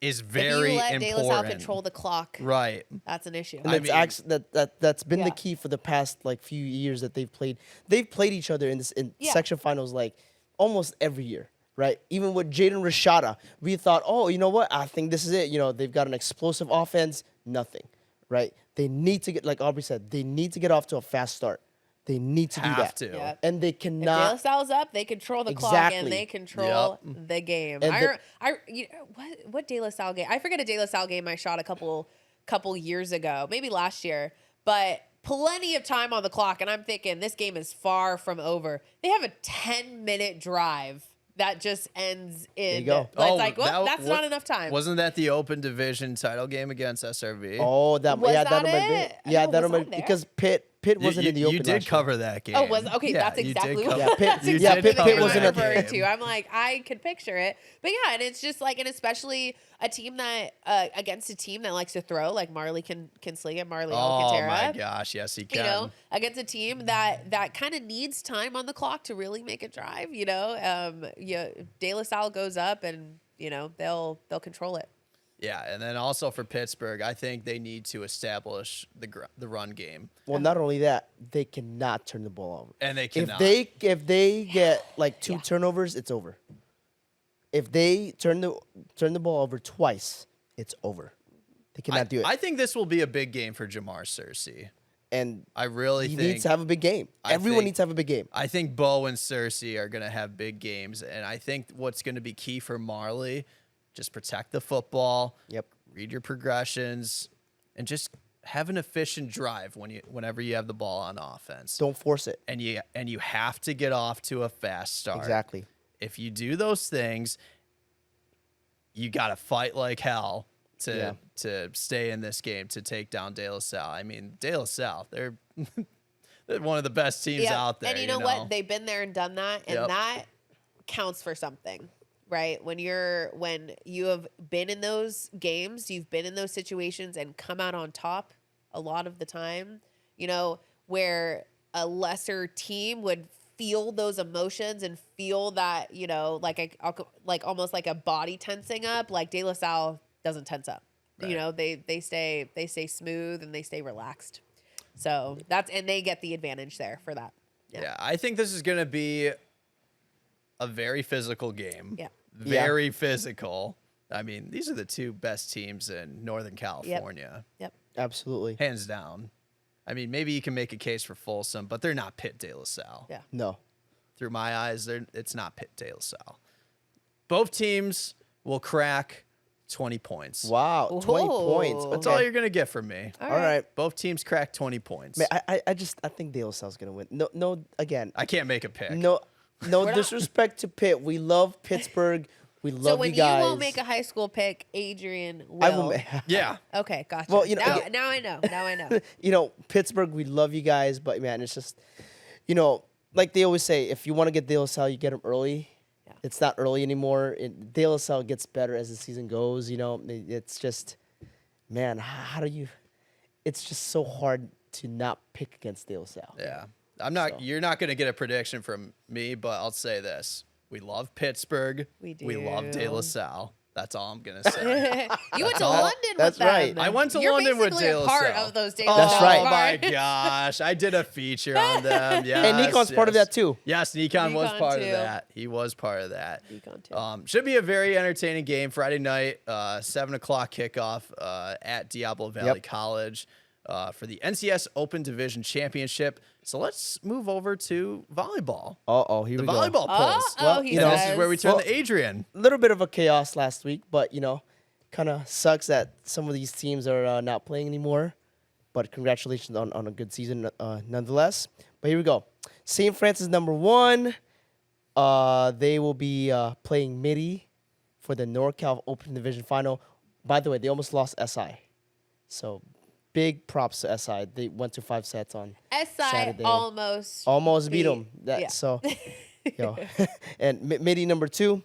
[SPEAKER 1] is
[SPEAKER 2] If
[SPEAKER 1] very
[SPEAKER 2] you let De La Salle
[SPEAKER 1] important.
[SPEAKER 2] control the clock,
[SPEAKER 1] Right.
[SPEAKER 2] that's an issue.
[SPEAKER 3] And
[SPEAKER 1] I
[SPEAKER 3] that's
[SPEAKER 1] mean-
[SPEAKER 3] actually that's been
[SPEAKER 2] Yeah.
[SPEAKER 3] the key for the past like few years that they've played. They've played each other in
[SPEAKER 2] Yeah.
[SPEAKER 3] section finals like almost every year, right? Even with Jaden Rashada, we thought, oh, you know what? I think this is it. You know, they've got an explosive offense. Nothing, right? They need to get, like Aubrey said, they need to get off to a fast start. They need to do
[SPEAKER 1] Have
[SPEAKER 3] that.
[SPEAKER 1] to.
[SPEAKER 2] Yeah.
[SPEAKER 3] And they
[SPEAKER 2] If De La
[SPEAKER 3] cannot.
[SPEAKER 2] Salle's up, they control the clock
[SPEAKER 3] Exactly.
[SPEAKER 2] and they control the game.
[SPEAKER 3] And
[SPEAKER 2] What De La Salle game? I forget a De La Salle game I shot a couple years ago, maybe last year, but plenty of time on the clock, and I'm thinking this game is far from over. They have a 10-minute drive that just ends in.
[SPEAKER 3] you go.
[SPEAKER 2] It's like, well, that's not enough time.
[SPEAKER 1] Wasn't that the Open Division title game against SRV?
[SPEAKER 3] Oh, that
[SPEAKER 2] Was
[SPEAKER 3] yeah,
[SPEAKER 2] that
[SPEAKER 3] might have been.
[SPEAKER 2] it?
[SPEAKER 3] Yeah,
[SPEAKER 2] No,
[SPEAKER 3] that
[SPEAKER 2] was
[SPEAKER 3] might
[SPEAKER 2] I there?
[SPEAKER 3] because Pitt wasn't in the Open.
[SPEAKER 1] You did
[SPEAKER 3] last year.
[SPEAKER 1] cover that game.
[SPEAKER 2] Oh, was okay.
[SPEAKER 1] Yeah,
[SPEAKER 2] that's
[SPEAKER 1] you did
[SPEAKER 2] exactly
[SPEAKER 1] cover-
[SPEAKER 2] what.
[SPEAKER 3] Yeah, Pitt-
[SPEAKER 2] that's
[SPEAKER 1] you
[SPEAKER 2] exactly
[SPEAKER 1] did
[SPEAKER 2] the
[SPEAKER 1] cover
[SPEAKER 2] game
[SPEAKER 3] wasn't
[SPEAKER 2] I'm
[SPEAKER 3] at the
[SPEAKER 2] referring
[SPEAKER 1] game.
[SPEAKER 2] to. I'm like, I could picture it, but yeah, and it's just like, and especially a team that against a team that likes to throw, like Marley can sling it, Marley
[SPEAKER 1] Oh
[SPEAKER 2] Alcantara.
[SPEAKER 1] my gosh, yes he can.
[SPEAKER 2] You know, against a team that kind of needs time on the clock to really make a drive. You know, De La Salle goes up, and you know they'll control it.
[SPEAKER 1] Yeah, and then also for Pittsburgh, I think they need to establish the run game,
[SPEAKER 3] Well, not only that, they cannot turn the ball over.
[SPEAKER 1] and they cannot.
[SPEAKER 3] If they get like two turnovers, it's over. If they turn the ball over twice, it's over. They cannot do it.
[SPEAKER 1] I think this will be a big game for Jamar Cersei.
[SPEAKER 3] And
[SPEAKER 1] I really
[SPEAKER 3] he
[SPEAKER 1] think
[SPEAKER 3] needs to have a big game.
[SPEAKER 1] I
[SPEAKER 3] Everyone
[SPEAKER 1] think-
[SPEAKER 3] needs to have a big game.
[SPEAKER 1] I think Bo and Cersei are going to have big games, and I think what's going to be key for Marley, just protect the football.
[SPEAKER 3] Yep.
[SPEAKER 1] Read your progressions, and just have an efficient drive whenever you have the ball on offense.
[SPEAKER 3] Don't force it.
[SPEAKER 1] And you have to get off to a fast start.
[SPEAKER 3] Exactly.
[SPEAKER 1] If you do those things, you got to fight like hell to stay in this game, to take down De La Salle. I mean, De La Salle, they're one of the best teams out there.
[SPEAKER 2] And you know what? They've been there and done that, and
[SPEAKER 1] Yep.
[SPEAKER 2] that counts for something, right? When you have been in those games, you've been in those situations and come out on top a lot of the time, you know, where a lesser team would feel those emotions and feel that, you know, like almost like a body tensing up. Like De La Salle doesn't tense up.
[SPEAKER 1] Right.
[SPEAKER 2] You know, they stay smooth and they stay relaxed. So and they get the advantage there for that.
[SPEAKER 1] Yeah, I think this is going to be a very physical game.
[SPEAKER 2] Yeah.
[SPEAKER 1] Very physical. I mean, these are the two best teams in Northern California,
[SPEAKER 2] Yep.
[SPEAKER 3] Absolutely.
[SPEAKER 1] hands down. I mean, maybe you can make a case for Folsom, but they're not Pitt De La Salle.
[SPEAKER 2] Yeah.
[SPEAKER 3] No.
[SPEAKER 1] Through my eyes, it's not Pitt De La Salle. Both teams will crack 20 points.
[SPEAKER 3] Wow. 20
[SPEAKER 2] Whoa.
[SPEAKER 3] points.
[SPEAKER 1] That's
[SPEAKER 3] Okay.
[SPEAKER 1] all you're going to get from me.
[SPEAKER 3] All right.
[SPEAKER 1] Both teams crack 20 points.
[SPEAKER 3] Man, I think De La Salle's gonna win. No. Again,
[SPEAKER 1] I can't make a pick.
[SPEAKER 3] no
[SPEAKER 2] not-
[SPEAKER 3] disrespect to Pitt. We love Pittsburgh. We love
[SPEAKER 2] So when
[SPEAKER 3] you guys.
[SPEAKER 2] you won't make a high school pick, Adrian will.
[SPEAKER 3] I will.
[SPEAKER 1] Yeah.
[SPEAKER 2] Okay, gotcha.
[SPEAKER 3] Well, you know-
[SPEAKER 2] now I know. Now I know.
[SPEAKER 3] You know, Pittsburgh. We love you guys, but man, it's just, you know, like they always say, if you want to get De La Salle, you get them early.
[SPEAKER 2] Yeah.
[SPEAKER 3] It's not early anymore. De La Salle gets better as the season goes. You know, it's just, man, how do you? It's just so hard to not pick against De La Salle.
[SPEAKER 1] Yeah. You're not going to get a prediction from me, but I'll say this. We love Pittsburgh.
[SPEAKER 2] We
[SPEAKER 1] We love De La
[SPEAKER 2] do.
[SPEAKER 1] Salle. That's all I'm going to say.
[SPEAKER 2] You went to
[SPEAKER 1] all.
[SPEAKER 2] London
[SPEAKER 3] That's
[SPEAKER 2] with them.
[SPEAKER 3] right.
[SPEAKER 1] I went to
[SPEAKER 2] You're
[SPEAKER 1] London with
[SPEAKER 2] basically
[SPEAKER 1] De La
[SPEAKER 2] a part
[SPEAKER 1] Salle.
[SPEAKER 2] of those De
[SPEAKER 1] Oh
[SPEAKER 2] La
[SPEAKER 3] That's
[SPEAKER 2] Salle
[SPEAKER 3] right.
[SPEAKER 1] my
[SPEAKER 2] bars.
[SPEAKER 1] gosh. I did a feature on them. Yes,
[SPEAKER 3] And Nikon's part of
[SPEAKER 1] yes.
[SPEAKER 3] that too.
[SPEAKER 1] Yes, Nikon was
[SPEAKER 2] Nikon
[SPEAKER 1] part
[SPEAKER 2] too.
[SPEAKER 1] of that. He was part of that.
[SPEAKER 2] Nikon too.
[SPEAKER 1] Should be a very entertaining game. Friday night, 7 o'clock kickoff at Diablo Valley
[SPEAKER 3] Yep.
[SPEAKER 1] College for the NCS Open Division Championship. So let's move over to volleyball.
[SPEAKER 3] Here
[SPEAKER 1] The
[SPEAKER 3] we go.
[SPEAKER 1] volleyball polls.
[SPEAKER 2] Oh, he
[SPEAKER 3] you know,
[SPEAKER 1] And this is where we turn
[SPEAKER 3] Well-
[SPEAKER 1] to Adrian.
[SPEAKER 3] A little bit of a chaos last week, but you know, kind of sucks that some of these teams are not playing anymore. But congratulations on a good season nonetheless. But here we go. St. Francis #1. They will be playing Midi for the NorCal Open Division Final. By the way, they almost lost SI. So big props to SI. They went to 5 sets on
[SPEAKER 2] SI
[SPEAKER 3] Saturday.
[SPEAKER 2] almost
[SPEAKER 3] beat them.
[SPEAKER 2] yeah.
[SPEAKER 3] So, you know. And Midi #2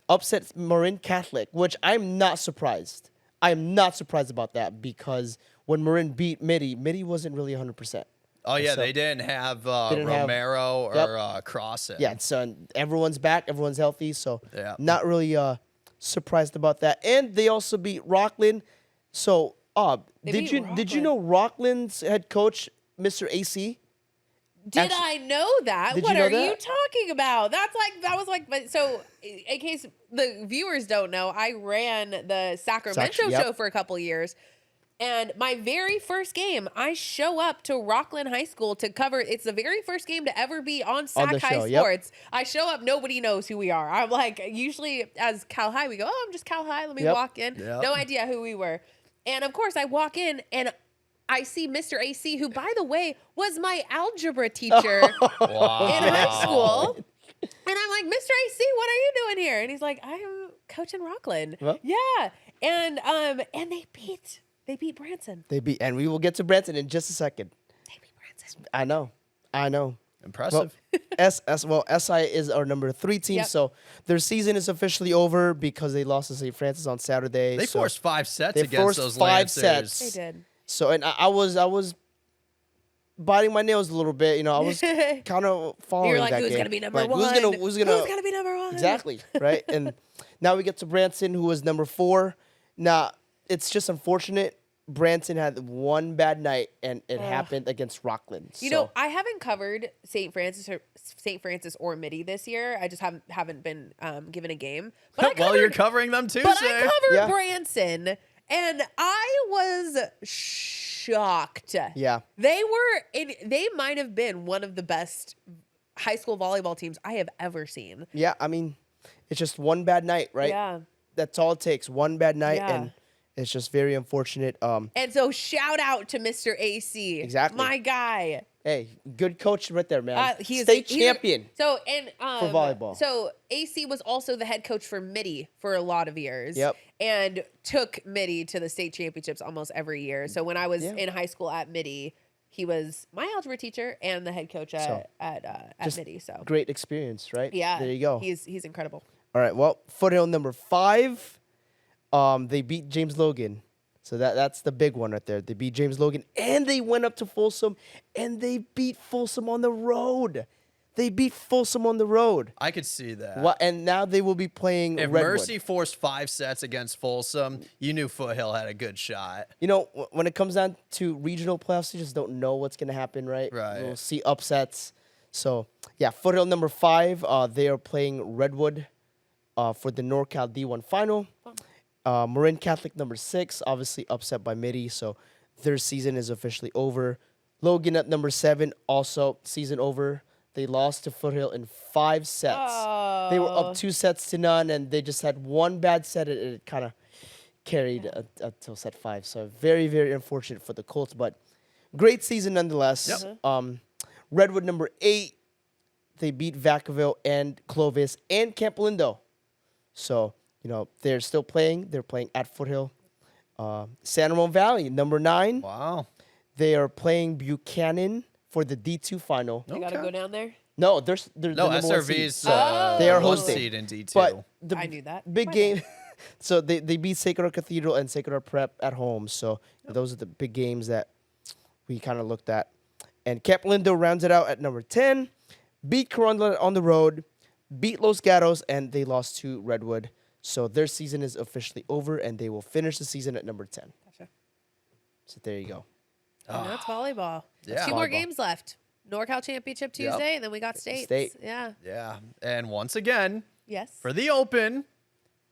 [SPEAKER 3] upset Marin Catholic, which I'm not surprised. I'm not surprised about that because when Marin beat Midi wasn't really 100%.
[SPEAKER 1] Oh yeah,
[SPEAKER 3] So-
[SPEAKER 1] they didn't have
[SPEAKER 3] Didn't have-
[SPEAKER 1] Romero or
[SPEAKER 3] Yep.
[SPEAKER 1] Crossan.
[SPEAKER 3] Yeah, so everyone's back, everyone's healthy, so
[SPEAKER 1] Yeah.
[SPEAKER 3] not really surprised about that. And they also beat Rockland. So,
[SPEAKER 2] They
[SPEAKER 3] did
[SPEAKER 2] beat
[SPEAKER 3] you know Rockland's head coach, Mr. AC?
[SPEAKER 2] Did
[SPEAKER 3] Actu-
[SPEAKER 2] I know that?
[SPEAKER 3] Did
[SPEAKER 2] What
[SPEAKER 3] you know
[SPEAKER 2] are you
[SPEAKER 3] that?
[SPEAKER 2] talking about? That was like, but so in case the viewers don't know, I ran the Sacramento
[SPEAKER 3] Yep.
[SPEAKER 2] show for a couple years. And my very first game, I show up to Rockland High School to cover. It's the very first game to ever be on Sac
[SPEAKER 3] the
[SPEAKER 2] High
[SPEAKER 3] show, yep.
[SPEAKER 2] Sports. I show up, nobody knows who we are. I'm like, usually as Cal High, we go, oh, I'm just Cal High. Let me
[SPEAKER 3] Yep.
[SPEAKER 2] walk in.
[SPEAKER 1] Yep.
[SPEAKER 2] No idea who we were. And of course, I walk in and I see Mr. AC, who, by the way, was my algebra teacher
[SPEAKER 1] Wow.
[SPEAKER 2] in high school. And I'm like, Mr. AC, what are you doing here? And he's like, I'm coaching Rockland.
[SPEAKER 3] Well.
[SPEAKER 2] Yeah. And they beat Branson.
[SPEAKER 3] They beat, and we will get to Branson in just a second.
[SPEAKER 2] They beat Branson.
[SPEAKER 3] I know.
[SPEAKER 1] Impressive.
[SPEAKER 3] Well, SI is our number 3 team,
[SPEAKER 2] Yep.
[SPEAKER 3] so their season is officially over because they lost to St. Francis on Saturday.
[SPEAKER 1] They
[SPEAKER 3] so
[SPEAKER 1] forced 5 sets
[SPEAKER 3] they
[SPEAKER 1] against
[SPEAKER 3] forced
[SPEAKER 1] those
[SPEAKER 3] 5
[SPEAKER 1] Lancers.
[SPEAKER 3] sets.
[SPEAKER 2] They did.
[SPEAKER 3] So, and I was biting my nails a little bit. You know, I was kind of following
[SPEAKER 2] You're like,
[SPEAKER 3] that
[SPEAKER 2] who's
[SPEAKER 3] game.
[SPEAKER 2] gonna be number
[SPEAKER 3] Like,
[SPEAKER 2] one?
[SPEAKER 3] Who's gonna
[SPEAKER 2] be number one?
[SPEAKER 3] exactly right? And now we get to Branson, who was number 4. Now it's just unfortunate. Branson had one bad night, and it happened against Rockland.
[SPEAKER 2] You know, I haven't covered St. Francis or Midi this year. I just haven't been given a game. But I
[SPEAKER 1] Well, you're
[SPEAKER 2] covered-
[SPEAKER 1] covering them too,
[SPEAKER 2] But
[SPEAKER 1] Zay.
[SPEAKER 2] I covered
[SPEAKER 3] Yeah.
[SPEAKER 2] Branson, and I was shocked.
[SPEAKER 3] Yeah.
[SPEAKER 2] They might have been one of the best high school volleyball teams I have ever seen.
[SPEAKER 3] Yeah, I mean, it's just one bad night, right?
[SPEAKER 2] Yeah.
[SPEAKER 3] That's all it takes. One bad night,
[SPEAKER 2] Yeah.
[SPEAKER 3] and it's just very unfortunate.
[SPEAKER 2] And so shout out to Mr. AC.
[SPEAKER 3] Exactly.
[SPEAKER 2] My guy.
[SPEAKER 3] Hey, good coach right there, man.
[SPEAKER 2] He is
[SPEAKER 3] State
[SPEAKER 2] he-
[SPEAKER 3] champion.
[SPEAKER 2] So and
[SPEAKER 3] For volleyball.
[SPEAKER 2] So AC was also the head coach for Midi for a lot of years.
[SPEAKER 3] Yep.
[SPEAKER 2] And took Midi to the state championships almost every year. So when I was
[SPEAKER 3] Yeah.
[SPEAKER 2] in high school at Midi, he was my algebra teacher and the head coach at
[SPEAKER 3] just
[SPEAKER 2] Midi. So
[SPEAKER 3] Great experience, right?
[SPEAKER 2] yeah,
[SPEAKER 3] There you go.
[SPEAKER 2] He's incredible.
[SPEAKER 3] All right. Well, Foothill number 5. They beat James Logan. So that's the big one right there. They beat James Logan, and they went up to Folsom, and they beat Folsom on the road.
[SPEAKER 1] I could see that.
[SPEAKER 3] What? And now they will be playing
[SPEAKER 1] If
[SPEAKER 3] Redwood.
[SPEAKER 1] Mercy forced 5 sets against Folsom, you knew Foothill had a good shot.
[SPEAKER 3] You know, when it comes down to regional playoffs, you just don't know what's going to happen, right?
[SPEAKER 1] Right.
[SPEAKER 3] We'll see upsets. So, yeah, Foothill number 5, they are playing Redwood for the NorCal D1 final. Marin Catholic number 6, obviously upset by Midi, so their season is officially over. Logan at number 7, also season over. They lost to Foothill in 5 sets. They were up 2-0, and they just had one bad set, and it kind of carried until set 5. So very, very unfortunate for the Colts, but great season nonetheless.
[SPEAKER 1] Yep.
[SPEAKER 3] Redwood number 8, they beat Vacaville and Clovis and Camp Lindo. So, you know, they're still playing. They're playing at Foothill. San Ramon Valley, number 9.
[SPEAKER 1] Wow.
[SPEAKER 3] They are playing Buchanan for the D2 final.
[SPEAKER 2] You gotta go down there.
[SPEAKER 3] No, they're
[SPEAKER 1] No,
[SPEAKER 3] the number 1
[SPEAKER 1] SRV's
[SPEAKER 3] seed.
[SPEAKER 2] They are
[SPEAKER 1] one
[SPEAKER 3] hosting.
[SPEAKER 1] seed in D2.
[SPEAKER 3] But the
[SPEAKER 2] I knew that.
[SPEAKER 3] big
[SPEAKER 2] Why
[SPEAKER 3] game. So they beat Sacred Heart Cathedral and Sacred Heart Prep at home. So those are the big games that we kind of looked at. And Camp Lindo rounds it out at number 10. Beat Corona on the road. Beat Los Gatos, and they lost to Redwood. So their season is officially over, and they will finish the season at number 10.
[SPEAKER 2] Gotcha.
[SPEAKER 3] So there you go.
[SPEAKER 2] And that's volleyball.
[SPEAKER 1] Yeah.
[SPEAKER 2] Two more
[SPEAKER 3] Volleyball.
[SPEAKER 2] games left. NorCal Championship Tuesday, and then we got states.
[SPEAKER 3] State.
[SPEAKER 2] Yeah.
[SPEAKER 1] Yeah. And once again,
[SPEAKER 2] Yes.
[SPEAKER 1] for the Open,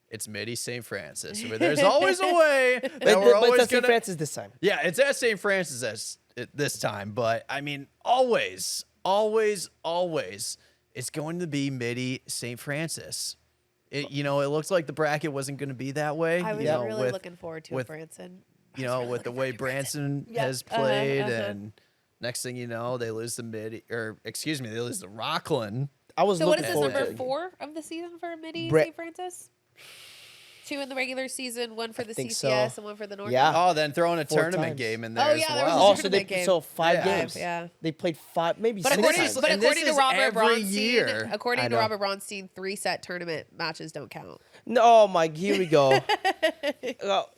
[SPEAKER 1] it's Midi St. Francis. Where there's always a way that
[SPEAKER 3] But
[SPEAKER 1] we're
[SPEAKER 3] it's
[SPEAKER 1] always
[SPEAKER 3] at St.
[SPEAKER 1] going to...
[SPEAKER 3] Francis this time.
[SPEAKER 1] Yeah, it's at St. Francis this time. But, I mean, always, it's going to be Midi St. Francis. It looks like the bracket wasn't going to be that way.
[SPEAKER 2] I was
[SPEAKER 1] you know,
[SPEAKER 2] really
[SPEAKER 1] with,
[SPEAKER 2] looking forward to
[SPEAKER 1] with,
[SPEAKER 2] Branson.
[SPEAKER 1] with the way Branson
[SPEAKER 2] Yep.
[SPEAKER 1] has played.
[SPEAKER 2] Uh-huh.
[SPEAKER 1] And next thing you know, they lose to they lose to Rockland.
[SPEAKER 3] I was
[SPEAKER 2] So what
[SPEAKER 3] looking
[SPEAKER 2] is this,
[SPEAKER 3] forward
[SPEAKER 2] number
[SPEAKER 3] to
[SPEAKER 2] 4 of the season for Midi
[SPEAKER 3] Bra-
[SPEAKER 2] St. Francis? 2 in the regular season, 1 for the
[SPEAKER 3] think
[SPEAKER 2] CCS,
[SPEAKER 3] so.
[SPEAKER 2] and 1 for the NorCal.
[SPEAKER 3] Yeah.
[SPEAKER 1] Oh, then throwing a
[SPEAKER 3] 4
[SPEAKER 1] tournament
[SPEAKER 3] times.
[SPEAKER 1] game in there
[SPEAKER 2] Oh,
[SPEAKER 1] as
[SPEAKER 2] yeah, there was
[SPEAKER 1] well.
[SPEAKER 2] a
[SPEAKER 3] Also,
[SPEAKER 2] tournament game.
[SPEAKER 3] so 5
[SPEAKER 1] Yeah.
[SPEAKER 3] games.
[SPEAKER 2] Yeah.
[SPEAKER 3] They played 5, maybe
[SPEAKER 2] But
[SPEAKER 3] 6
[SPEAKER 2] according,
[SPEAKER 3] times.
[SPEAKER 2] but
[SPEAKER 1] And
[SPEAKER 2] according
[SPEAKER 1] this
[SPEAKER 2] to
[SPEAKER 1] is
[SPEAKER 2] Robert
[SPEAKER 1] every
[SPEAKER 2] Bronstein,
[SPEAKER 1] year.
[SPEAKER 2] according
[SPEAKER 3] I
[SPEAKER 2] to
[SPEAKER 3] know.
[SPEAKER 2] Robert Bronstein, 3-set tournament matches don't count.
[SPEAKER 3] No, Mike. Here we go.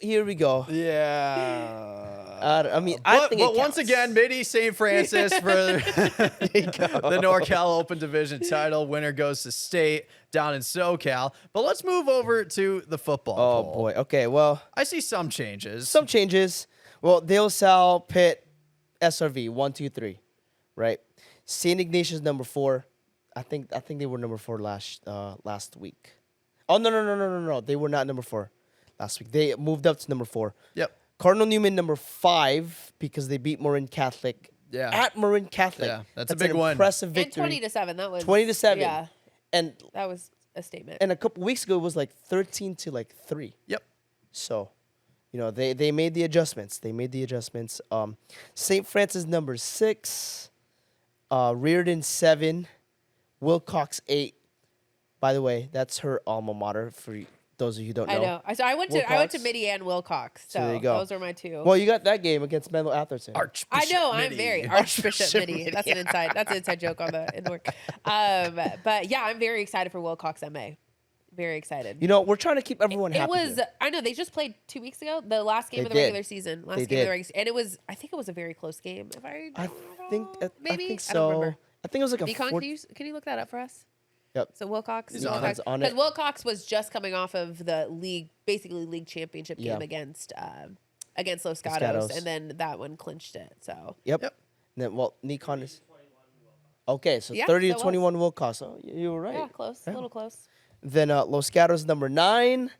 [SPEAKER 3] Here we go.
[SPEAKER 1] Yeah.
[SPEAKER 3] I mean, I think.
[SPEAKER 1] But
[SPEAKER 3] it
[SPEAKER 1] once
[SPEAKER 3] counts.
[SPEAKER 1] again, Midi St. Francis for the NorCal Open Division title. Winner goes to State down in SoCal. But let's move over to the football
[SPEAKER 3] Oh
[SPEAKER 1] poll.
[SPEAKER 3] boy. Okay. Well,
[SPEAKER 1] I see some changes.
[SPEAKER 3] some changes. Well, De La Salle, Pitt, SRV 1, 2, 3, right? St. Ignatius number 4. I think they were number 4 last week. Oh no. They were not number 4 last week. They moved up to number 4.
[SPEAKER 1] Yep.
[SPEAKER 3] Cardinal Newman number 5 because they beat Marin Catholic.
[SPEAKER 1] Yeah.
[SPEAKER 3] At Marin Catholic.
[SPEAKER 1] Yeah, that's a big
[SPEAKER 3] an
[SPEAKER 1] one.
[SPEAKER 3] Impressive
[SPEAKER 2] And
[SPEAKER 3] victory.
[SPEAKER 2] 20-7. That was
[SPEAKER 3] 20-7.
[SPEAKER 2] Yeah,
[SPEAKER 3] And
[SPEAKER 2] that was a statement.
[SPEAKER 3] a couple weeks ago it was like 13 to like 3.
[SPEAKER 1] Yep.
[SPEAKER 3] So, they made the adjustments. St. Francis number 6, Reardon 7, Wilcox 8. By the way, that's her alma mater for those of you who don't know.
[SPEAKER 2] I know. So I went to
[SPEAKER 3] Wilcox.
[SPEAKER 2] Midi and Wilcox. So
[SPEAKER 3] there you go.
[SPEAKER 2] those are my two.
[SPEAKER 3] Well, you got that game against Menlo Atherton.
[SPEAKER 1] Archbishop
[SPEAKER 2] I know. I'm
[SPEAKER 1] Midi.
[SPEAKER 2] very Archbishop Midi.
[SPEAKER 3] Midi.
[SPEAKER 2] That's an inside. That's an inside joke on the in the work. But yeah, I'm very excited for Wilcox MA. Very excited.
[SPEAKER 3] We're trying to keep everyone
[SPEAKER 2] It
[SPEAKER 3] happy.
[SPEAKER 2] was.
[SPEAKER 3] here.
[SPEAKER 2] I know they just played 2 weeks ago, the last game
[SPEAKER 3] They
[SPEAKER 2] of the
[SPEAKER 3] did.
[SPEAKER 2] regular season. Last
[SPEAKER 3] They
[SPEAKER 2] game of the
[SPEAKER 3] did.
[SPEAKER 2] regular season, and it was. I think it was a very close game. If I
[SPEAKER 3] think
[SPEAKER 2] maybe
[SPEAKER 3] I think
[SPEAKER 2] I don't
[SPEAKER 3] so.
[SPEAKER 2] remember.
[SPEAKER 3] I think it was like a
[SPEAKER 2] Decon,
[SPEAKER 3] 4.
[SPEAKER 2] can you look that up for us?
[SPEAKER 3] Yep.
[SPEAKER 2] So Wilcox,
[SPEAKER 1] He's on it.
[SPEAKER 3] He's on it.
[SPEAKER 2] because Wilcox was just coming off of the basically league championship
[SPEAKER 3] Yeah.
[SPEAKER 2] game against Los
[SPEAKER 3] Gatos.
[SPEAKER 2] Gatos, and then that one clinched it. So
[SPEAKER 3] Yep.
[SPEAKER 1] Yep.
[SPEAKER 3] And then, Nikon is. Okay, so
[SPEAKER 2] Yeah,
[SPEAKER 3] 30
[SPEAKER 2] so
[SPEAKER 3] to
[SPEAKER 2] it
[SPEAKER 3] 21 Wilcox. Oh, you were right.
[SPEAKER 2] yeah, close, a little close.
[SPEAKER 3] Then Los Gatos number 9.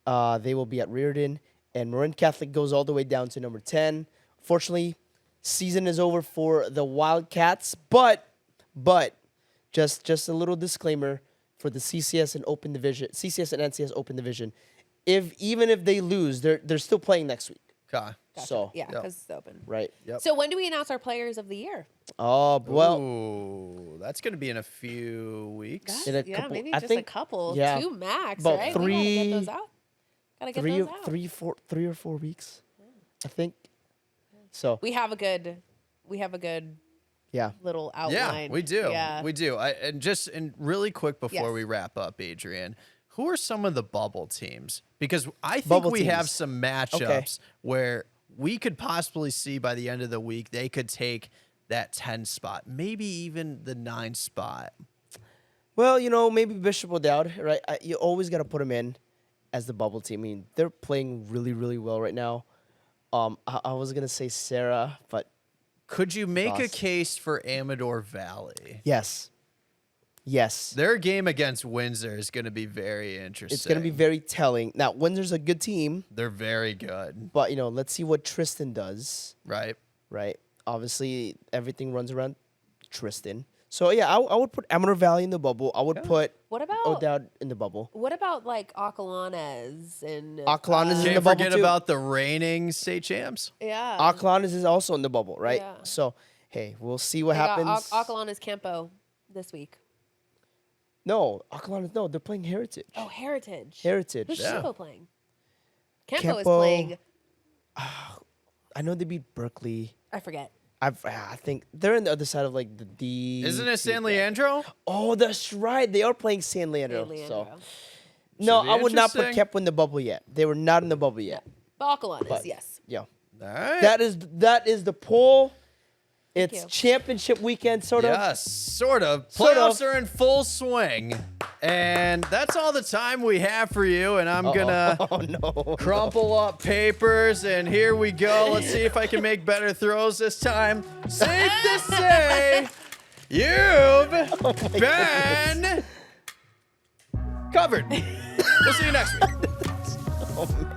[SPEAKER 3] They will be at Reardon. And Marin Catholic goes all the way down to number 10. Fortunately, season is over for the Wildcats. But just a little disclaimer for the CCS and NCS Open Division. Even if they lose, they're still playing next week.
[SPEAKER 1] Okay.
[SPEAKER 2] Gotcha.
[SPEAKER 3] So,
[SPEAKER 2] yeah,
[SPEAKER 1] Yep.
[SPEAKER 2] because it's open.
[SPEAKER 3] right.
[SPEAKER 1] Yep.
[SPEAKER 2] So when do we announce our players of the year?
[SPEAKER 3] Oh, well,
[SPEAKER 1] Ooh, that's going to be in a few weeks.
[SPEAKER 3] In a
[SPEAKER 2] Yeah,
[SPEAKER 3] couple-
[SPEAKER 2] maybe
[SPEAKER 3] I
[SPEAKER 2] just
[SPEAKER 3] think-
[SPEAKER 2] a couple,
[SPEAKER 3] yeah,
[SPEAKER 2] 2 max,
[SPEAKER 3] about
[SPEAKER 2] right? We gotta get those
[SPEAKER 3] 3
[SPEAKER 2] out. Gotta get those out.
[SPEAKER 3] 3 or 4 weeks, I think. So,
[SPEAKER 2] We have a good
[SPEAKER 3] yeah.
[SPEAKER 2] little outline.
[SPEAKER 1] Yeah, we do.
[SPEAKER 2] Yeah.
[SPEAKER 1] We do. And really quick before
[SPEAKER 2] Yes.
[SPEAKER 1] we wrap up, Adrian, who are some of the bubble teams? Because I think
[SPEAKER 3] Bubble
[SPEAKER 1] we have
[SPEAKER 3] teams.
[SPEAKER 1] some matchups where we could possibly see by the end of the week they could take that 10 spot, maybe even the 9 spot.
[SPEAKER 3] Well, maybe Bishop O'Dowd, right? You always got to put him in as the bubble team. I mean, they're playing really, really well right now. I was going to say Sarah, but
[SPEAKER 1] Could you make a
[SPEAKER 3] Ross.
[SPEAKER 1] case for Amador Valley?
[SPEAKER 3] yes.
[SPEAKER 1] Their game against Windsor is going to be very interesting.
[SPEAKER 3] It's going to be very telling. Now, Windsor's a good team,
[SPEAKER 1] They're very good,
[SPEAKER 3] but, let's see what Tristan does,
[SPEAKER 1] right?
[SPEAKER 3] right? Obviously, everything runs around Tristan. So, yeah, I would put Amador Valley in the bubble. I would put
[SPEAKER 2] What about
[SPEAKER 3] O'Dowd in the bubble.
[SPEAKER 2] like Acalanes and
[SPEAKER 3] Acalanes is in
[SPEAKER 1] Can't
[SPEAKER 3] the bubble,
[SPEAKER 1] forget
[SPEAKER 3] too.
[SPEAKER 1] about the reigning state champs.
[SPEAKER 2] yeah.
[SPEAKER 3] Acalanes is also in the bubble, right?
[SPEAKER 2] Yeah.
[SPEAKER 3] So, hey, we'll see what
[SPEAKER 2] They got
[SPEAKER 3] happens.
[SPEAKER 2] Acalanes Campo this week.
[SPEAKER 3] No, Acalanes, no, they're playing Heritage.
[SPEAKER 2] Oh, Heritage.
[SPEAKER 3] Heritage.
[SPEAKER 2] Who's
[SPEAKER 1] Yeah.
[SPEAKER 2] Campo playing? Campo is
[SPEAKER 3] Campo-
[SPEAKER 2] playing.
[SPEAKER 3] I know they beat Berkeley.
[SPEAKER 2] I forget.
[SPEAKER 3] I think they're on the other side of like the D.
[SPEAKER 1] Isn't it San Leandro?
[SPEAKER 3] Oh, that's right. They are playing San Leandro.
[SPEAKER 2] San
[SPEAKER 3] So
[SPEAKER 2] Leandro.
[SPEAKER 3] no,
[SPEAKER 1] Should be
[SPEAKER 3] I would not put
[SPEAKER 1] interesting.
[SPEAKER 3] Kempo in the bubble yet. They were not in the bubble yet.
[SPEAKER 2] But Acalanes,
[SPEAKER 3] But-
[SPEAKER 2] yes.
[SPEAKER 3] Yeah,
[SPEAKER 1] All right.
[SPEAKER 3] that is the poll. It's
[SPEAKER 2] you.
[SPEAKER 3] championship weekend, sort of.
[SPEAKER 1] Yes, sort of.
[SPEAKER 3] Sort of.
[SPEAKER 1] Playoffs are in full swing. And that's all the time we have for you. And I'm going to
[SPEAKER 3] Oh no.
[SPEAKER 1] crumple up papers. And here we go. Let's see if I can make better throws this time. Safe to say, you've been covered. We'll see you next week.
[SPEAKER 3] Oh, man.